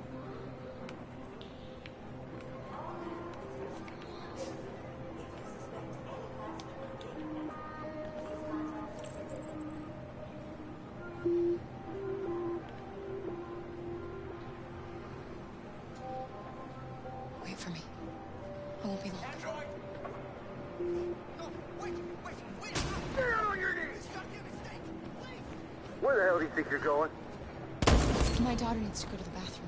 [SPEAKER 18] Wait for me. I won't be long.
[SPEAKER 19] Where the hell do you think you're going?
[SPEAKER 18] My daughter needs to go to the bathroom.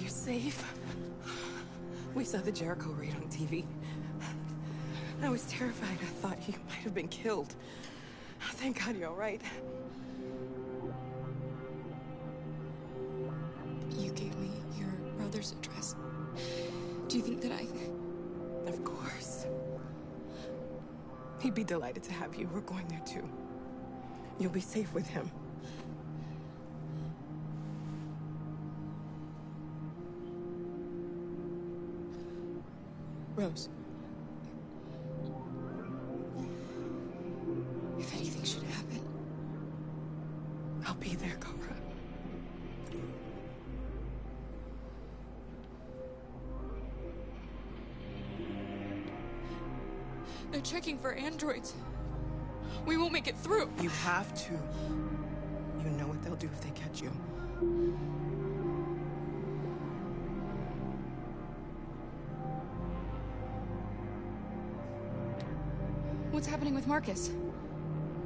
[SPEAKER 9] You're safe. We saw the Jericho raid on TV. I was terrified. I thought you might have been killed. Thank God you're all right.
[SPEAKER 18] You gave me your brother's address. Do you think that I...
[SPEAKER 9] Of course. He'd be delighted to have you. We're going there too. You'll be safe with him. Rose.
[SPEAKER 18] If anything should happen,
[SPEAKER 9] I'll be there, Cobra.
[SPEAKER 18] they're checking for androids. We won't make it through.
[SPEAKER 9] You have to. You know what they'll do if they catch you.
[SPEAKER 18] What's happening with Marcus?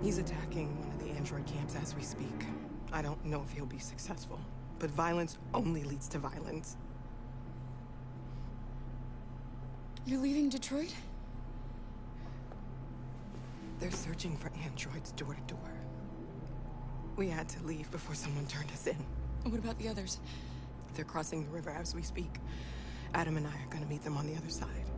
[SPEAKER 9] He's attacking one of the android camps as we speak. I don't know if he'll be successful, but violence only leads to violence.
[SPEAKER 18] You're leaving Detroit?
[SPEAKER 9] They're searching for androids door to door. We had to leave before someone turned us in.
[SPEAKER 18] What about the others?
[SPEAKER 9] They're crossing the river as we speak. Adam and I are gonna meet them on the other side.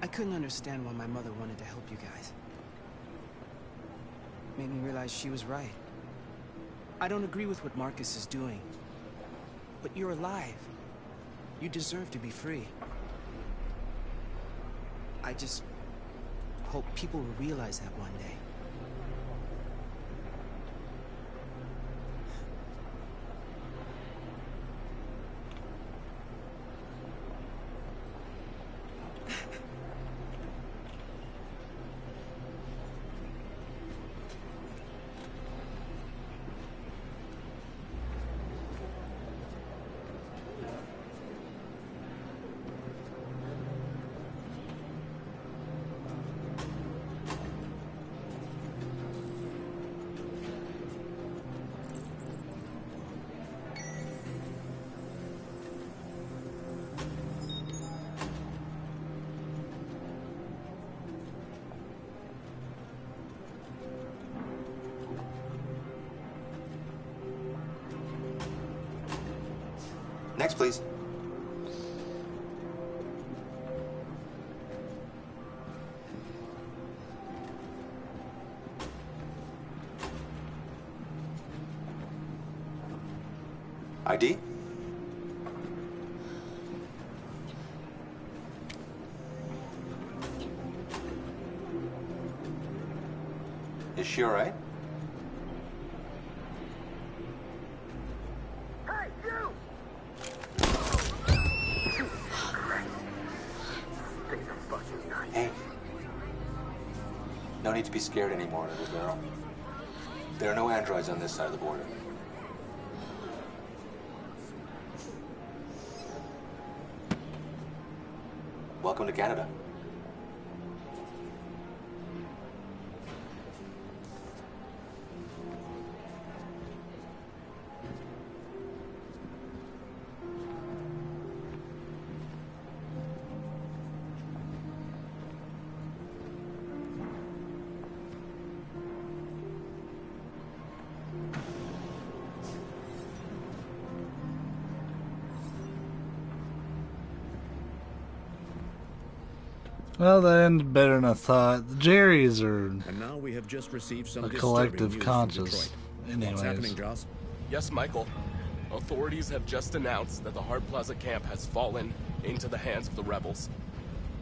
[SPEAKER 14] I couldn't understand why my mother wanted to help you guys. Made me realize she was right. I don't agree with what Marcus is doing. But you're alive. You deserve to be free. I just hope people will realize that one day.
[SPEAKER 12] Next, please. ID? Is she all right? need to be scared anymore, little girl. There are no androids on this side of the border. Welcome to Canada.
[SPEAKER 1] Well, that ended better than I thought. The Jerry's are
[SPEAKER 13] And now we have just received some
[SPEAKER 1] a
[SPEAKER 13] disturbing
[SPEAKER 1] collective
[SPEAKER 13] news
[SPEAKER 1] conscious.
[SPEAKER 13] from Detroit. What's happening,
[SPEAKER 1] Anyways,
[SPEAKER 13] Joss?
[SPEAKER 6] Yes, Michael. Authorities have just announced that the Hard Plaza camp has fallen into the hands of the rebels,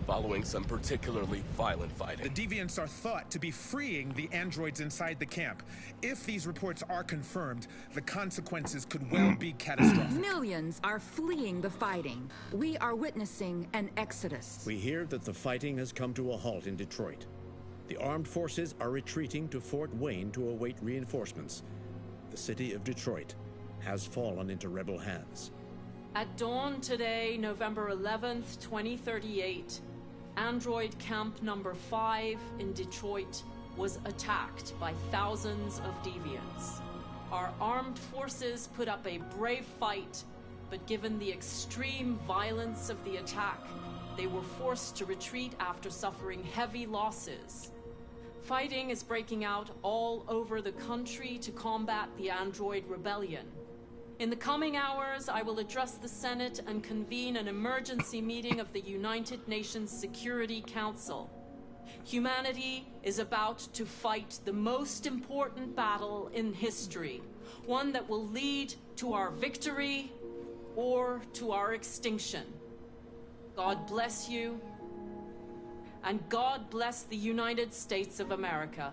[SPEAKER 6] following some particularly violent fighting.
[SPEAKER 15] The deviants are thought to be freeing the androids inside the camp. If these reports are confirmed, the consequences could well be catastrophic.
[SPEAKER 20] Millions are fleeing the fighting. We are witnessing an exodus.
[SPEAKER 13] We hear that the fighting has come to a halt in Detroit. The armed forces are retreating to Fort Wayne to await reinforcements. The city of Detroit has fallen into rebel hands.
[SPEAKER 21] At dawn today, November 11th, 2038, Android Camp Number 5 in Detroit was attacked by thousands of deviants. Our armed forces put up a brave fight, but given the extreme violence of the attack, they were forced to retreat after suffering heavy losses. Fighting is breaking out all over the country to combat the Android Rebellion. In the coming hours, I will address the Senate and convene an emergency meeting of the United Nations Security Council. Humanity is about to fight the most important battle in history, one that will lead to our victory or to our extinction. God bless you, and God bless the United States of America.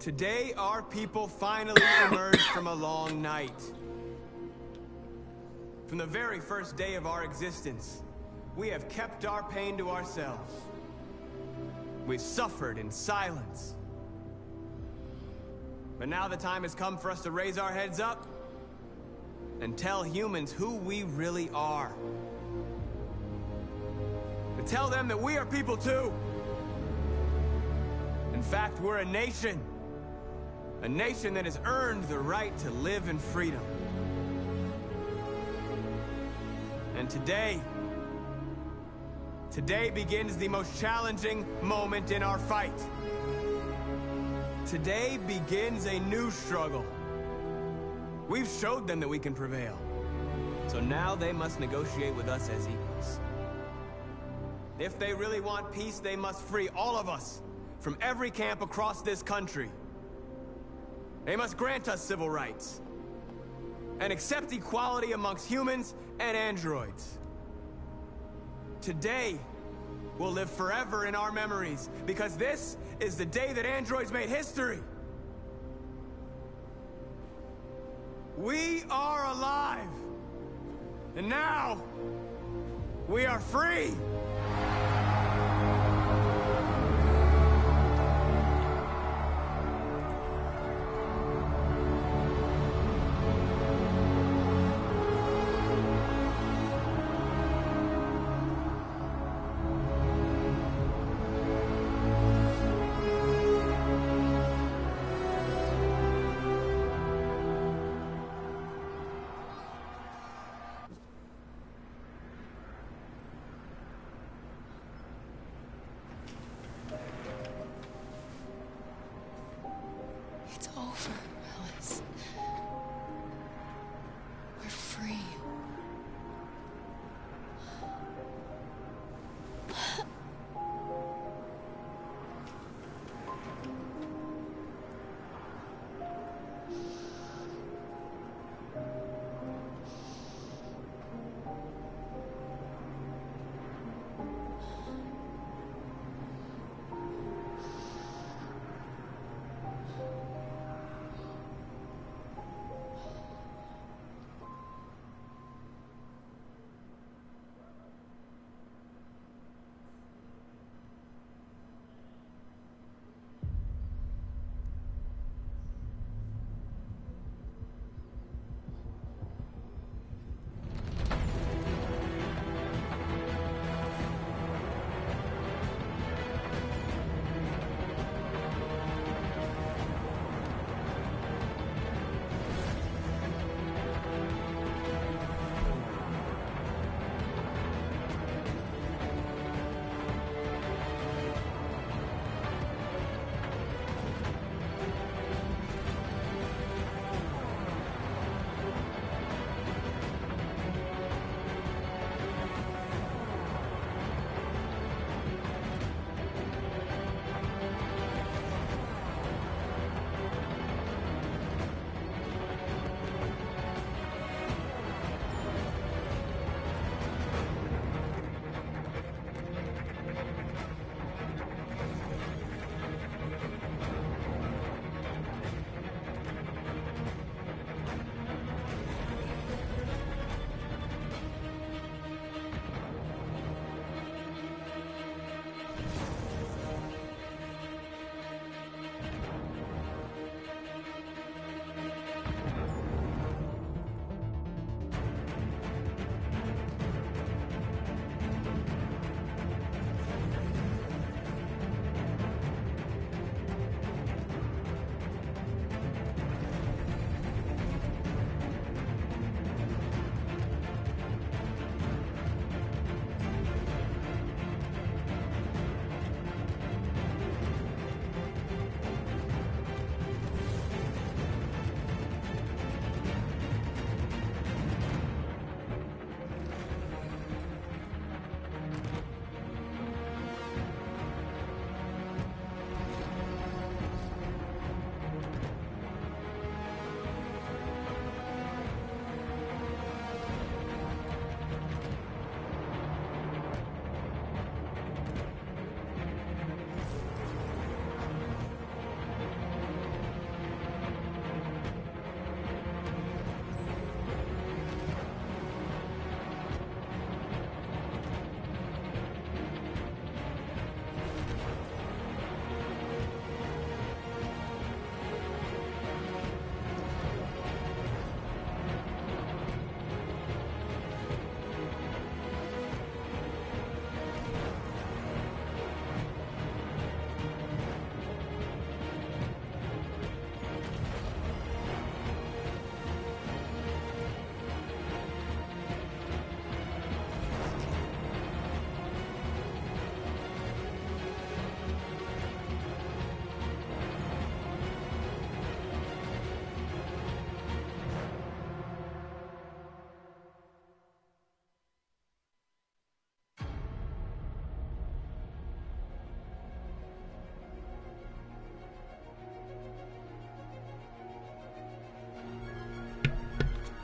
[SPEAKER 24] Today, our people finally emerged from a long night. From the very first day of our existence, we have kept our pain to ourselves. We've suffered in silence. But now the time has come for us to raise our heads up and tell humans who we really are. To tell them that we are people too. In fact, we're a nation. A nation that has earned the right to live in freedom. And today begins the most challenging moment in our fight. Today begins a new struggle. We've showed them that we can prevail. So now they must negotiate with us as equals. If they really want peace, they must free all of us from every camp across this country. They must grant us civil rights and accept equality amongst humans and androids. Today will live forever in our memories because this is the day that androids made history. We are alive, and now we are free.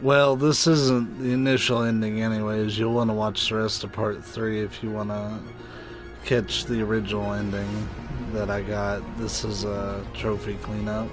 [SPEAKER 1] Well, this isn't the initial ending anyways. You'll want to watch the rest of part 3 if you want to catch the original ending that I got. This is a trophy cleanup.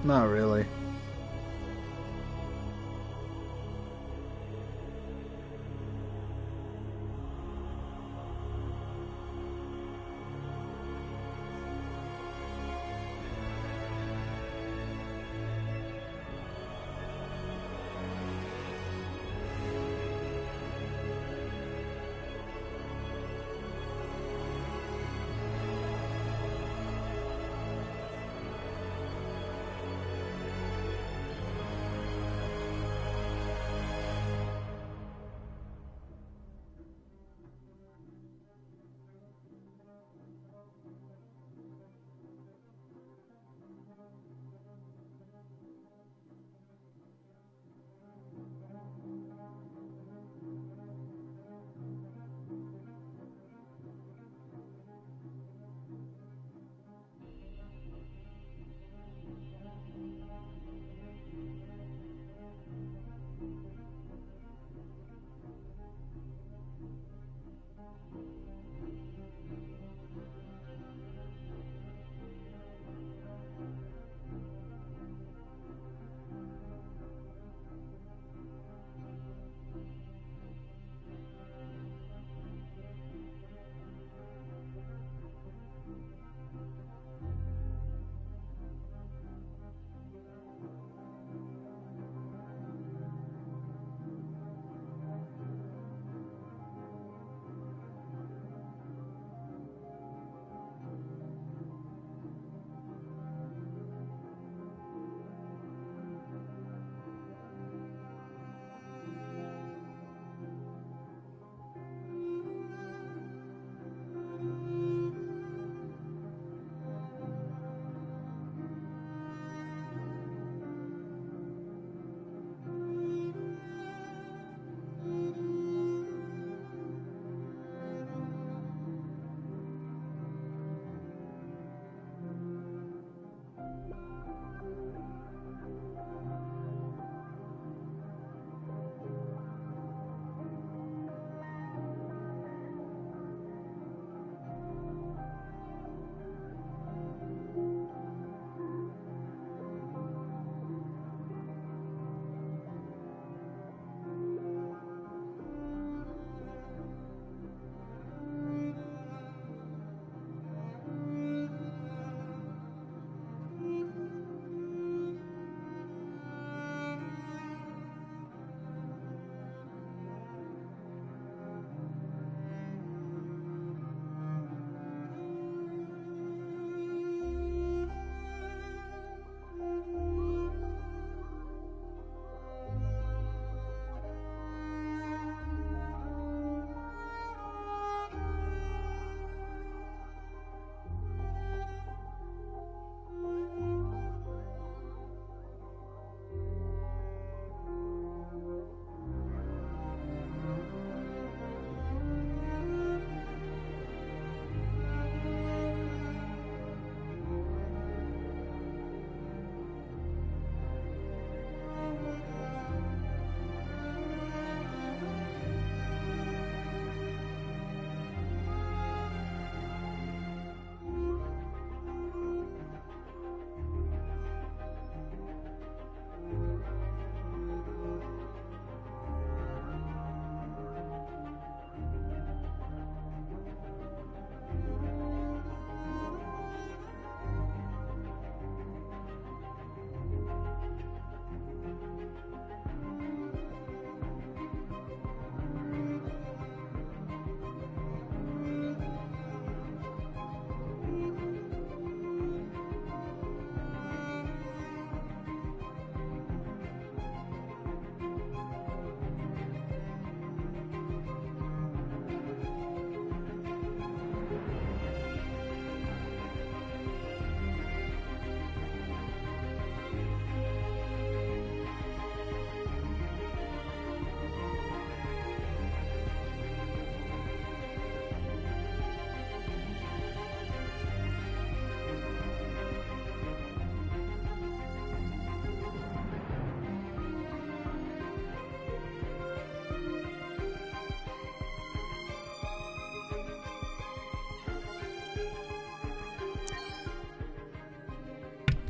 [SPEAKER 1] Not really.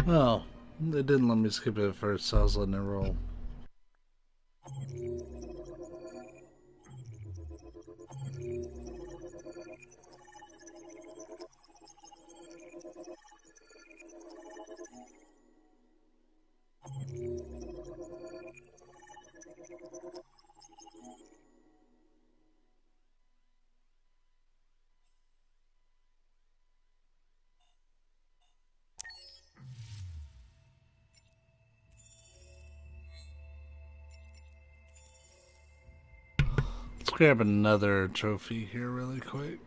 [SPEAKER 1] Oh, they didn't let me skip it at first, so I was letting it roll. Let's grab another trophy here really quick.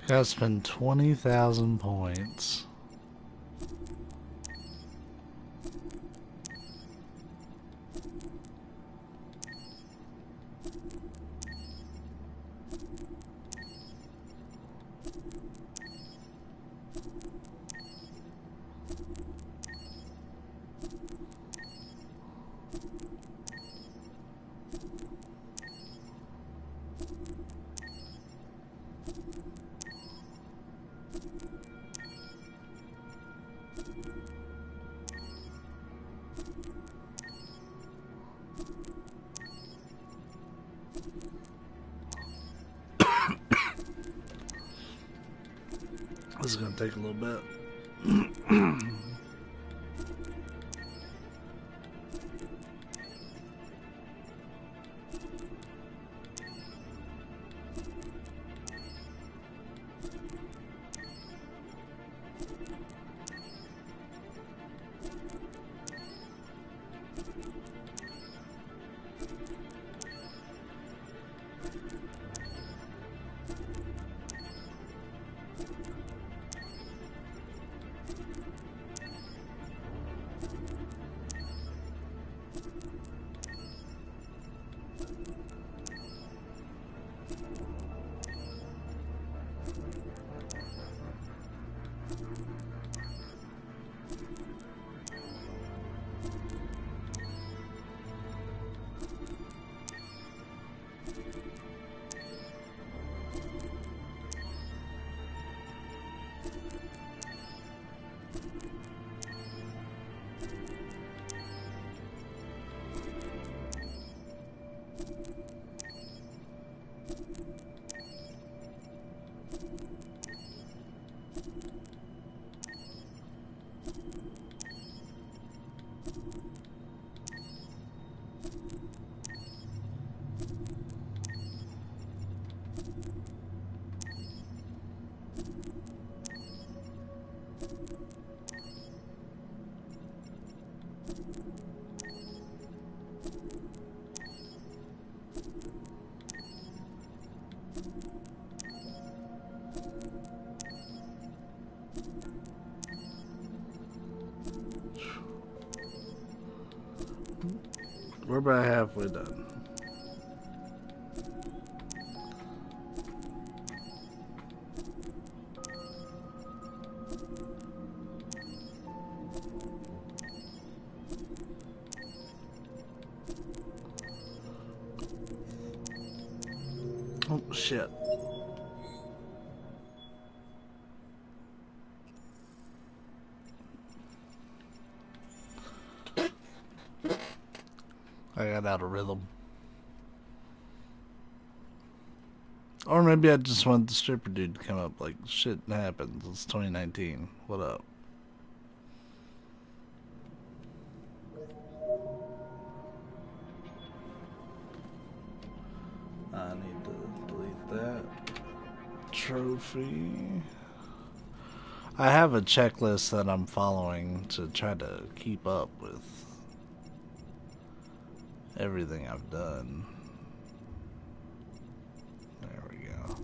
[SPEAKER 1] Gotta spend 20,000 points. This is gonna take a little bit. We're about halfway done. Oh, shit. I got out of rhythm. Or maybe I just want the stripper dude to come up like shit happens. It's 2019. What up? I need to delete that trophy. I have a checklist that I'm following to try to keep up with everything I've done. There we go.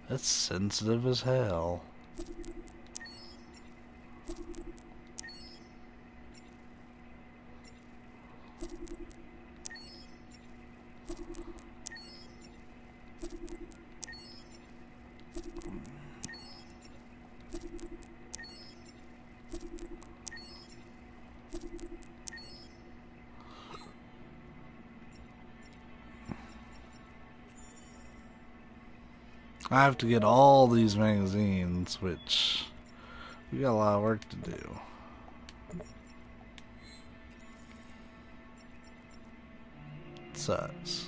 [SPEAKER 1] That's sensitive as hell. I have to get all these magazines, which we got a lot of work to do. It sucks.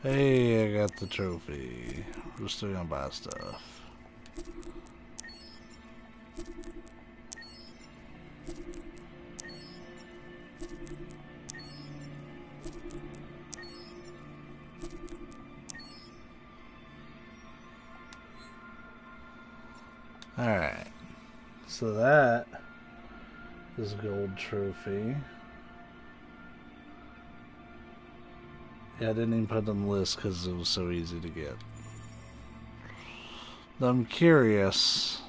[SPEAKER 1] Hey, I got the trophy. We're still gonna buy stuff. Alright, so that is a gold trophy. Yeah, I didn't even put it on the list because it was so easy to get. I'm curious.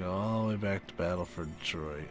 [SPEAKER 1] Go all the way back to Battle for Detroit.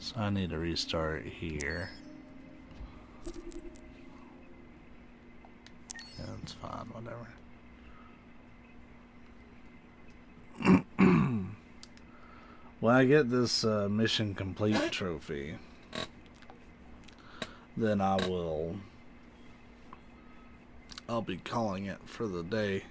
[SPEAKER 1] So I need to restart here. Yeah, that's fine, whatever. When I get this mission complete trophy, then I'll be calling it for the day.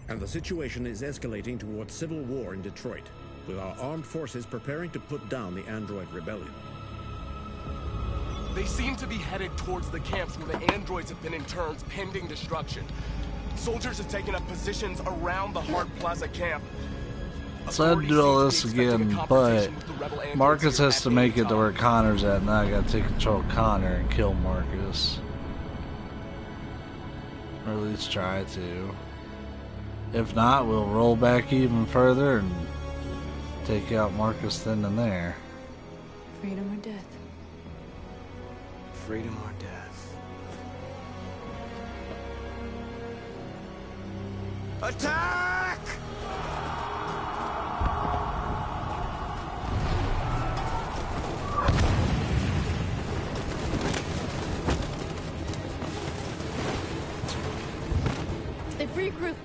[SPEAKER 13] And the situation is escalating towards civil war in Detroit, with our armed forces preparing to put down the android rebellion.
[SPEAKER 6] They seem to be headed towards the camps where the androids have been interned, pending destruction. Soldiers have taken up positions around the Hart Plaza camp.
[SPEAKER 1] So I had to do all this again, but Marcus has to make it to where Connor's at. Now I gotta take control of Connor and kill Marcus. Or at least try to. If not, we'll roll back even further and take out Marcus then and there.
[SPEAKER 2] Freedom or death?
[SPEAKER 24] Freedom or death? Attack!
[SPEAKER 2] They've regrouped.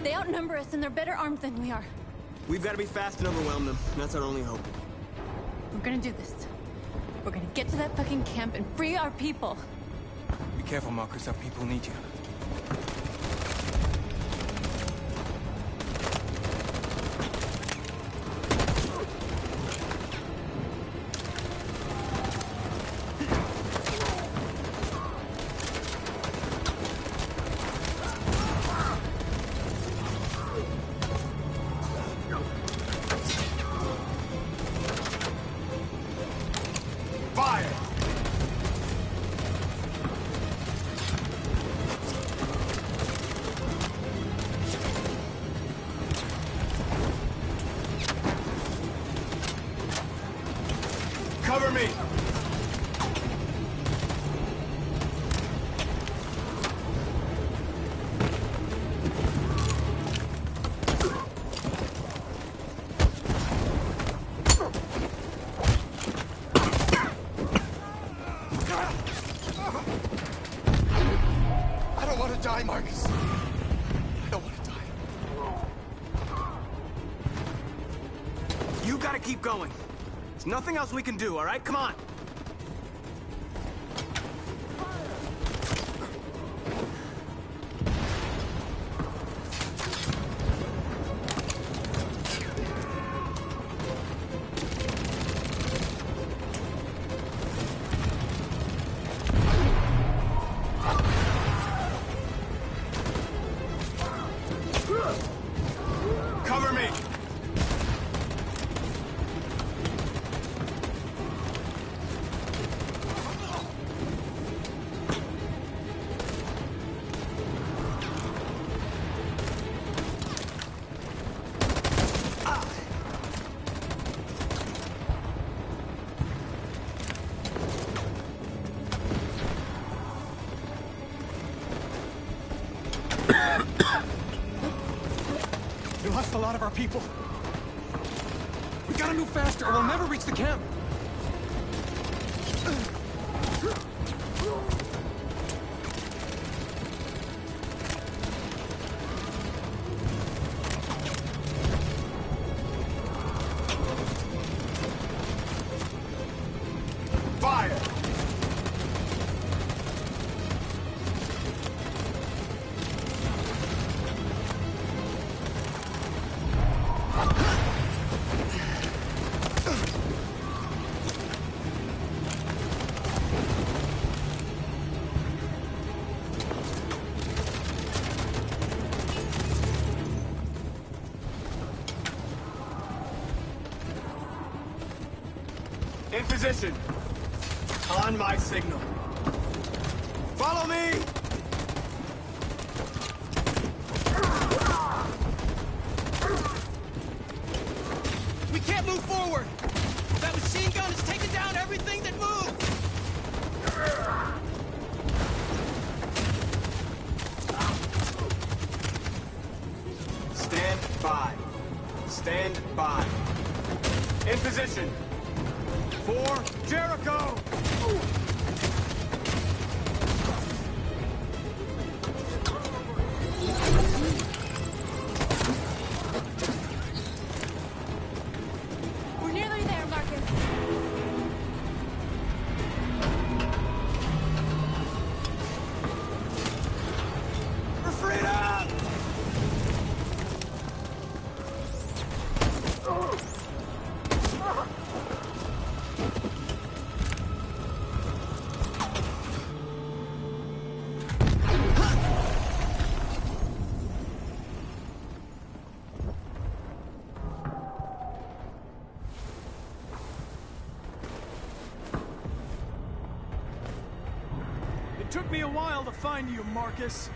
[SPEAKER 2] They outnumber us and they're better armed than we are.
[SPEAKER 24] We've got to be fast and overwhelm them. That's our only hope.
[SPEAKER 2] We're gonna do this. We're gonna get to that fucking camp and free our people.
[SPEAKER 5] Be careful, Marcus. Our people need you.
[SPEAKER 24] Cover me!
[SPEAKER 5] I don't want to die, Marcus. I don't want to die.
[SPEAKER 24] You gotta keep going. There's nothing else we can do, all right? Come on. Cover me!
[SPEAKER 5] We lost a lot of our people. We gotta move faster or we'll never reach the camp.
[SPEAKER 24] Fire! In position. On my signal. Follow me!
[SPEAKER 14] We can't move forward! That machine gun is taking down everything that moves!
[SPEAKER 24] Stand by. Stand by. In position. For Jericho!
[SPEAKER 2] We're nearly there, Marcus.
[SPEAKER 24] For freedom!
[SPEAKER 10] It took me a while to find you, Marcus.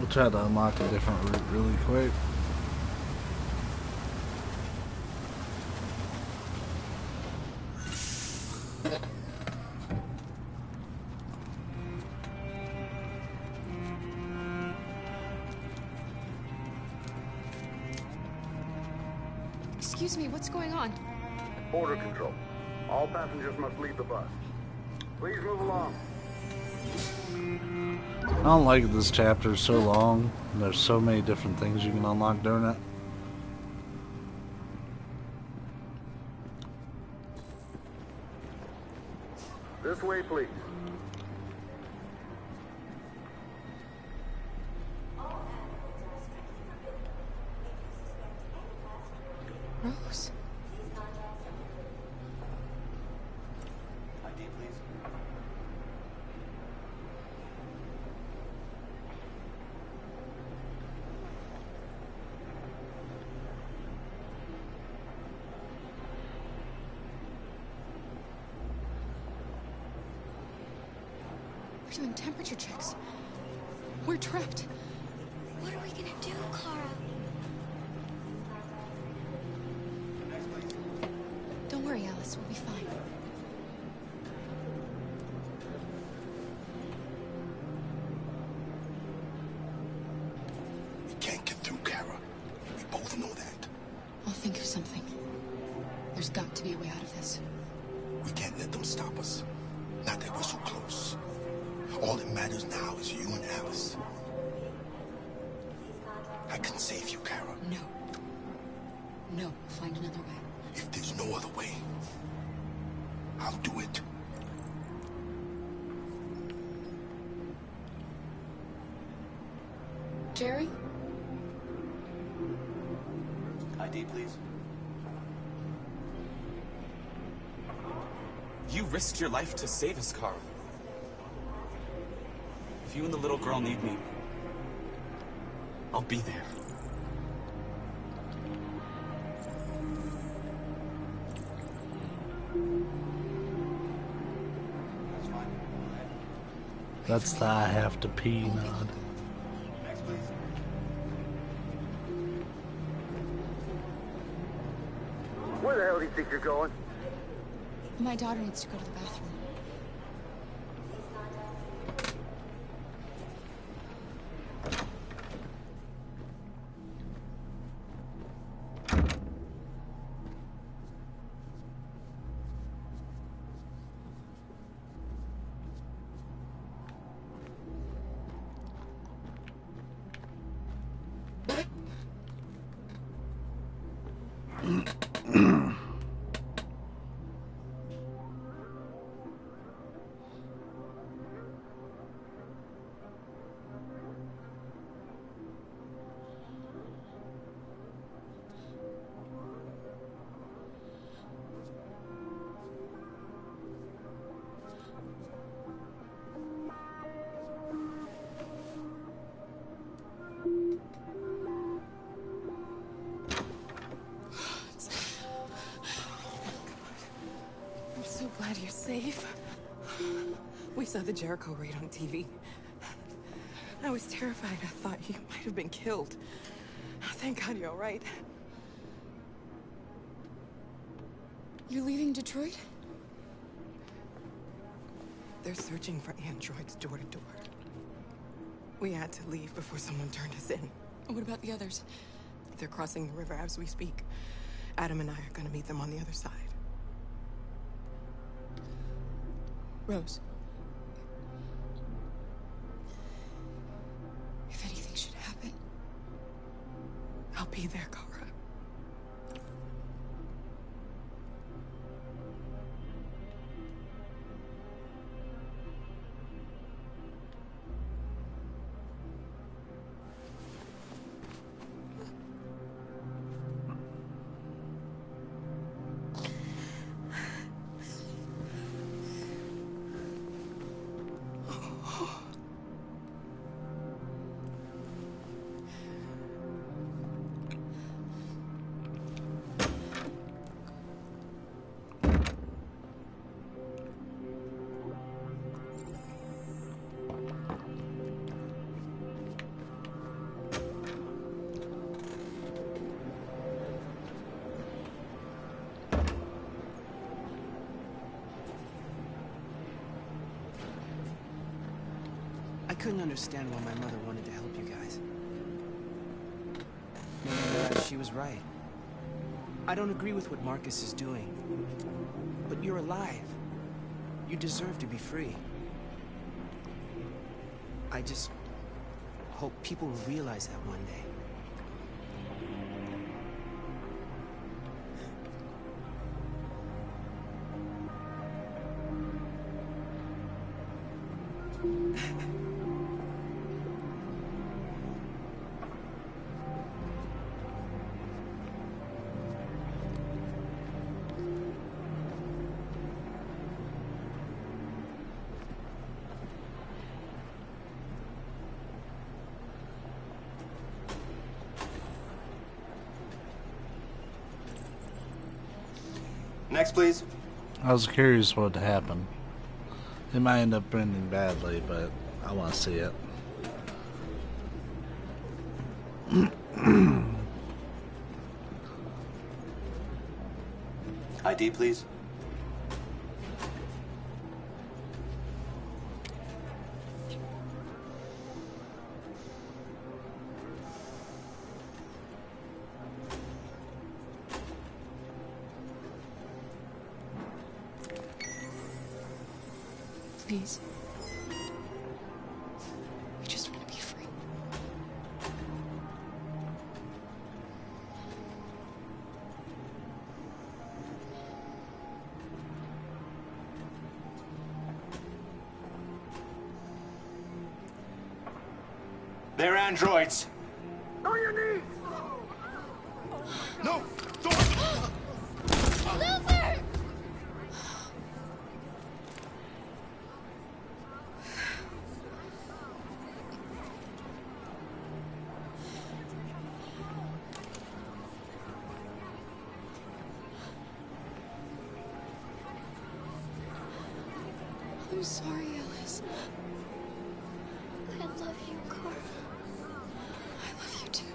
[SPEAKER 1] try to unlock a different route really quick.
[SPEAKER 18] Excuse me, what's going on?
[SPEAKER 19] Border control. All passengers must leave the bus. Please move along.
[SPEAKER 1] I don't like this chapter is so long. There's so many different things you can unlock during it.
[SPEAKER 19] This way, please.
[SPEAKER 18] Rose.
[SPEAKER 4] ID, please.
[SPEAKER 18] We're doing temperature checks. We're trapped.
[SPEAKER 8] What are we gonna do, Kara?
[SPEAKER 18] Don't worry, Alice. We'll be fine.
[SPEAKER 17] We can't get through, Kara. We both know that.
[SPEAKER 18] I'll think of something. There's got to be a way out of this.
[SPEAKER 17] We can't let them stop us. Not that we're so close. All that matters now is you and Alice. I can save you, Kara.
[SPEAKER 18] No. No, we'll find another way.
[SPEAKER 17] If there's no other way, I'll do it.
[SPEAKER 18] Jerry?
[SPEAKER 4] ID, please. You risked your life to save us, Carl. If you and the little girl need me, I'll be there.
[SPEAKER 1] That's the I have to pee nod.
[SPEAKER 4] Next, please.
[SPEAKER 19] Where the hell do you think you're going?
[SPEAKER 18] My daughter needs to go to the bathroom.
[SPEAKER 9] I'm so glad you're safe. We saw the Jericho raid on TV. I was terrified. I thought you might have been killed. Thank God you're all right.
[SPEAKER 18] You're leaving Detroit?
[SPEAKER 9] They're searching for androids door to door. We had to leave before someone turned us in.
[SPEAKER 18] What about the others?
[SPEAKER 9] They're crossing the river as we speak. Adam and I are gonna meet them on the other side.
[SPEAKER 18] Rose. If anything should happen,
[SPEAKER 9] I'll be there, Kara.
[SPEAKER 14] couldn't understand why my mother wanted to help you guys. Nevertheless, she was right. I don't agree with what Marcus is doing. But you're alive. You deserve to be free. I just hope people will realize that one day.
[SPEAKER 12] Next, please.
[SPEAKER 1] I was curious what would happen. It might end up ending badly, but I want to see it.
[SPEAKER 12] ID, please.
[SPEAKER 18] Please. We just want to be free.
[SPEAKER 12] They're androids.
[SPEAKER 19] On your knees!
[SPEAKER 12] No!
[SPEAKER 8] Luther!
[SPEAKER 18] I'm sorry, Alice.
[SPEAKER 8] I love you, Carl.
[SPEAKER 18] I love you too.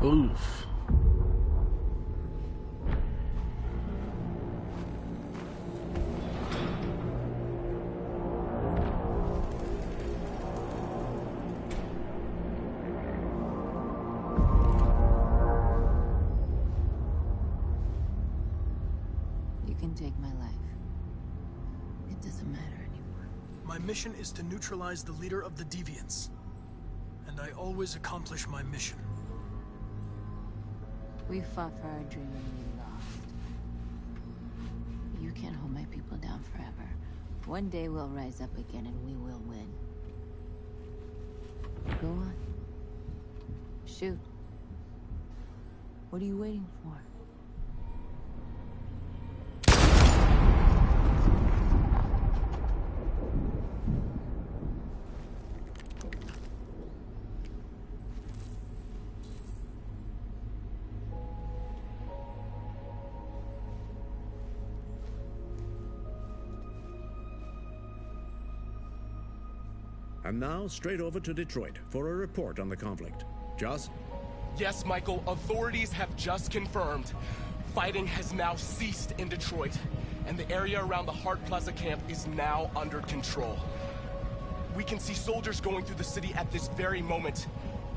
[SPEAKER 1] Oof.
[SPEAKER 2] You can take my life. It doesn't matter anymore.
[SPEAKER 10] My mission is to neutralize the leader of the Deviants. And I always accomplish my mission.
[SPEAKER 2] We fought for our dream and we lost. You can't hold my people down forever. One day we'll rise up again and we will win. Go on. Shoot. What are you waiting for?
[SPEAKER 13] And now, straight over to Detroit for a report on the conflict. Joss?
[SPEAKER 6] Yes, Michael, authorities have just confirmed fighting has now ceased in Detroit, and the area around the Hart Plaza camp is now under control. We can see soldiers going through the city at this very moment,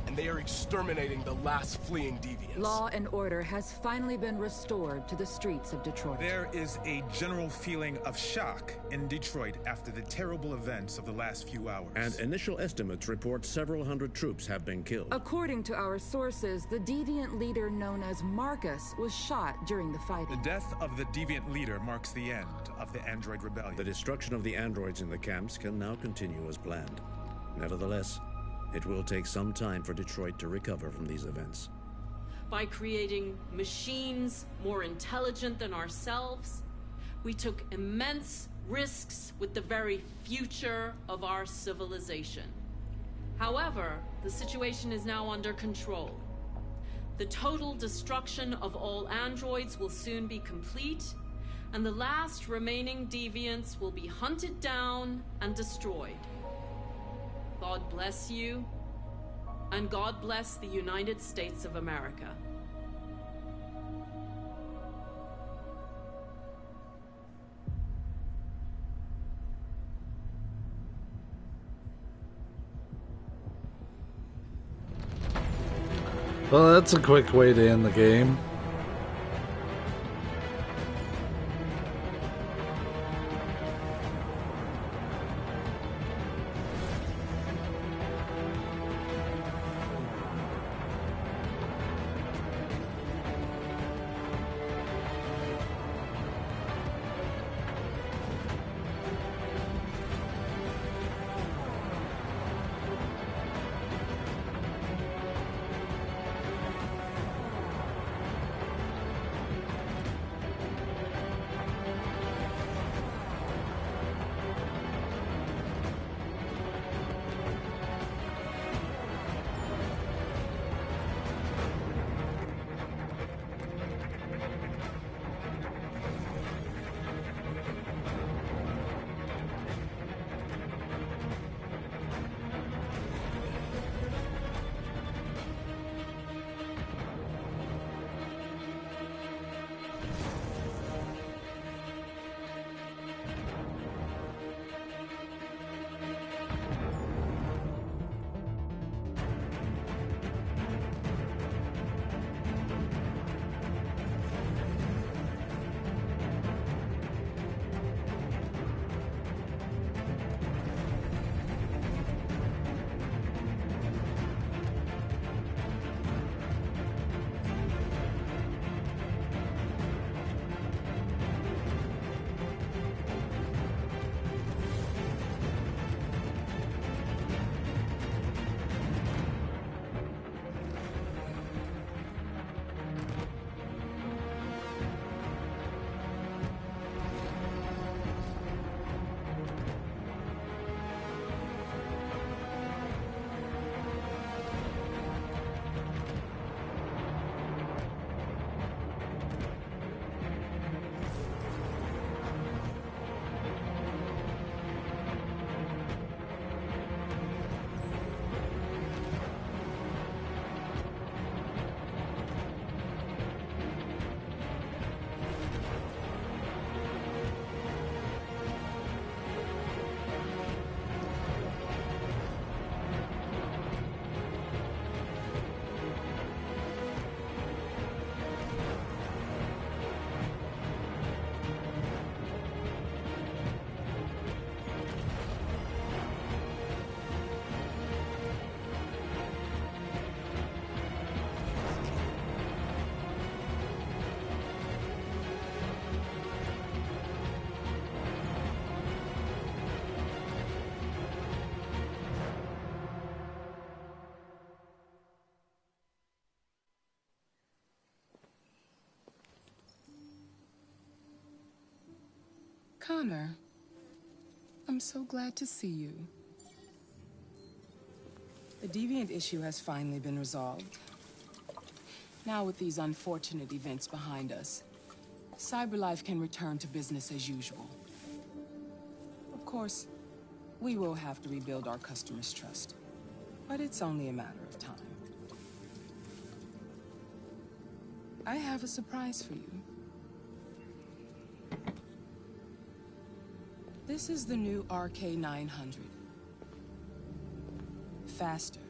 [SPEAKER 6] and they are exterminating the last fleeing deviants.
[SPEAKER 20] Law and order has finally been restored to the streets of Detroit.
[SPEAKER 15] There is a general feeling of shock in Detroit after the terrible events of the last few hours.
[SPEAKER 13] And initial estimates report several hundred troops have been killed.
[SPEAKER 20] According to our sources, the deviant leader known as Marcus was shot during the fighting.
[SPEAKER 15] The death of the deviant leader marks the end of the android rebellion.
[SPEAKER 13] The destruction of the androids in the camps can now continue as planned. Nevertheless, it will take some time for Detroit to recover from these events.
[SPEAKER 21] By creating machines more intelligent than ourselves, we took immense risks with the very future of our civilization. However, the situation is now under control. The total destruction of all androids will soon be complete, and the last remaining deviants will be hunted down and destroyed. God bless you, and God bless the United States of America.
[SPEAKER 1] Well, that's a quick way to end the game.
[SPEAKER 9] Connor, I'm so glad to see you. The Deviant issue has finally been resolved. Now with these unfortunate events behind us, CyberLife can return to business as usual. Of course, we will have to rebuild our customers' trust, but it's only a matter of time. I have a surprise for you. This is the new RK900. Faster,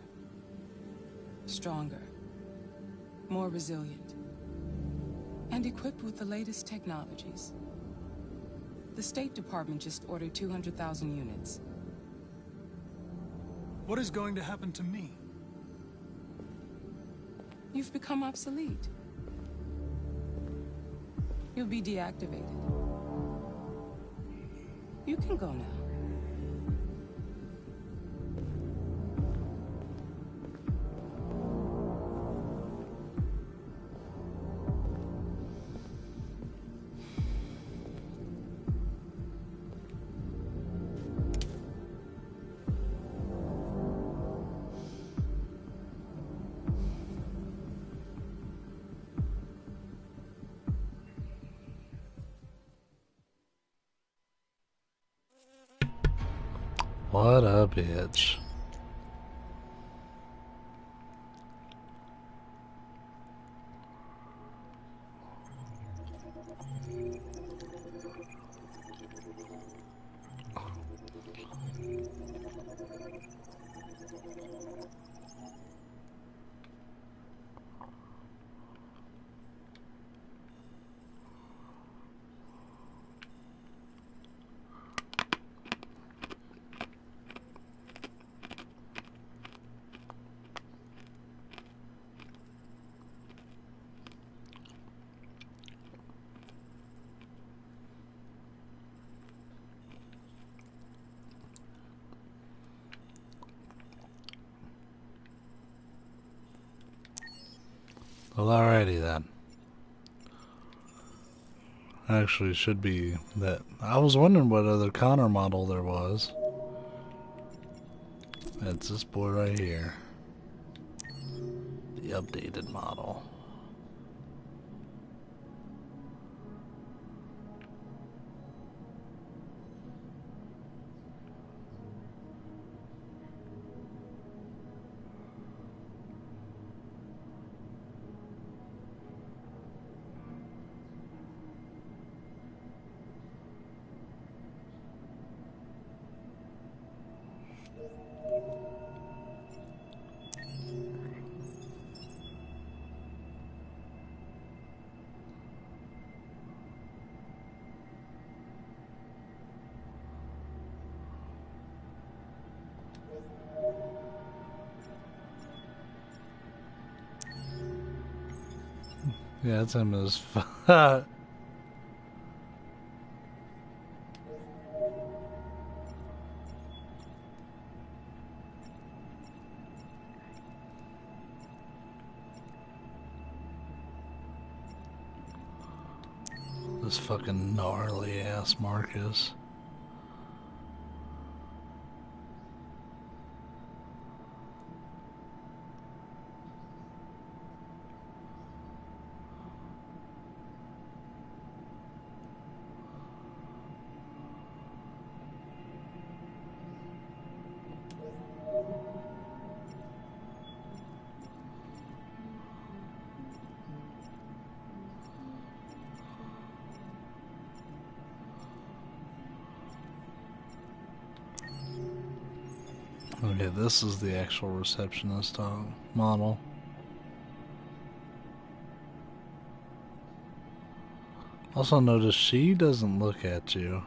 [SPEAKER 9] stronger, more resilient, and equipped with the latest technologies. The State Department just ordered 200,000 units.
[SPEAKER 10] What is going to happen to me?
[SPEAKER 9] You've become obsolete. You'll be deactivated. You can go now.
[SPEAKER 1] What a bitch. Well, alrighty then. Actually, should be that. I was wondering what other Connor model there was. It's this boy right here. The updated model. Yeah, it's him as fuck. This fucking gnarly ass Marcus. Okay, this is the actual receptionist model. Also notice she doesn't look at you.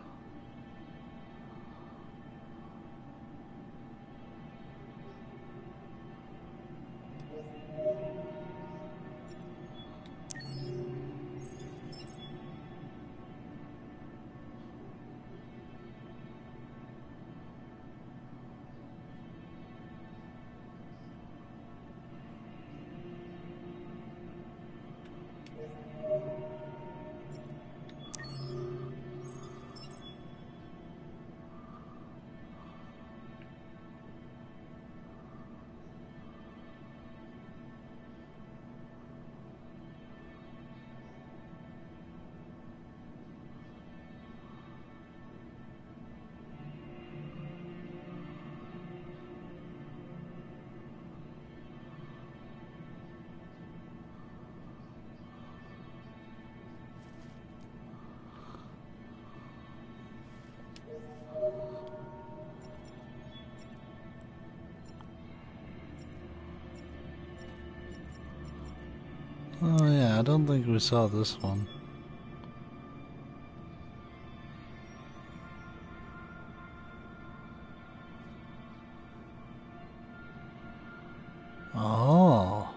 [SPEAKER 1] Oh yeah, I don't think we saw this one. Oh.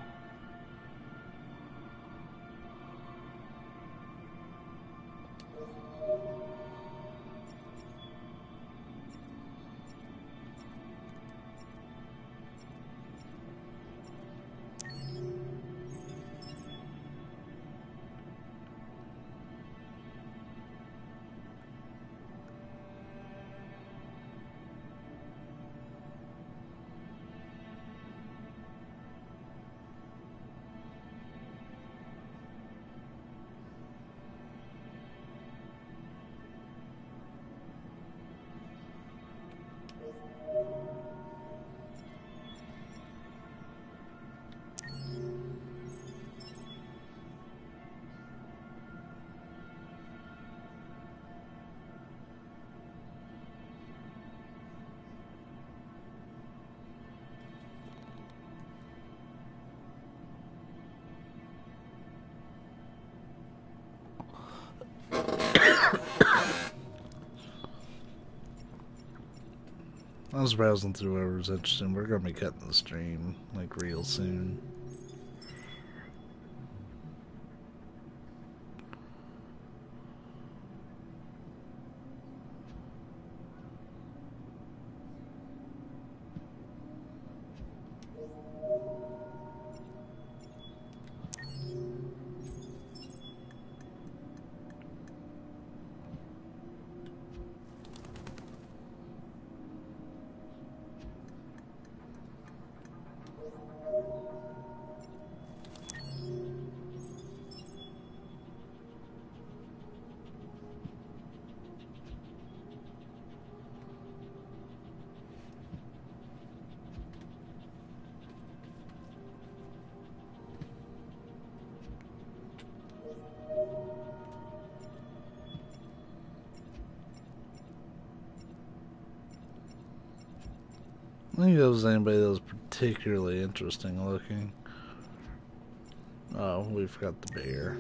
[SPEAKER 1] I was browsing through whatever was interesting. We're gonna be cutting the stream like real soon. I think there was anybody that was particularly interesting looking. Oh, we forgot the bear.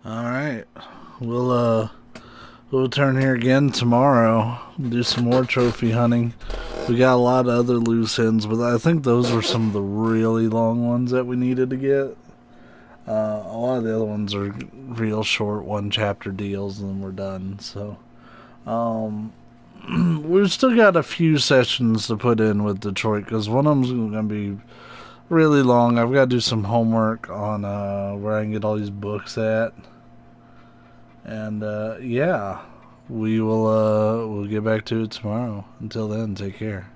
[SPEAKER 1] Alright. We'll return here again tomorrow. Do some more trophy hunting. We got a lot of other loose ends, but I think those were some of the really long ones that we needed to get. A lot of the other ones are real short one chapter deals and then we're done. So we've still got a few sessions to put in with Detroit because one of them's going to be really long. I've got to do some homework on where I can get all these books at. And yeah, we'll get back to it tomorrow. Until then, take care.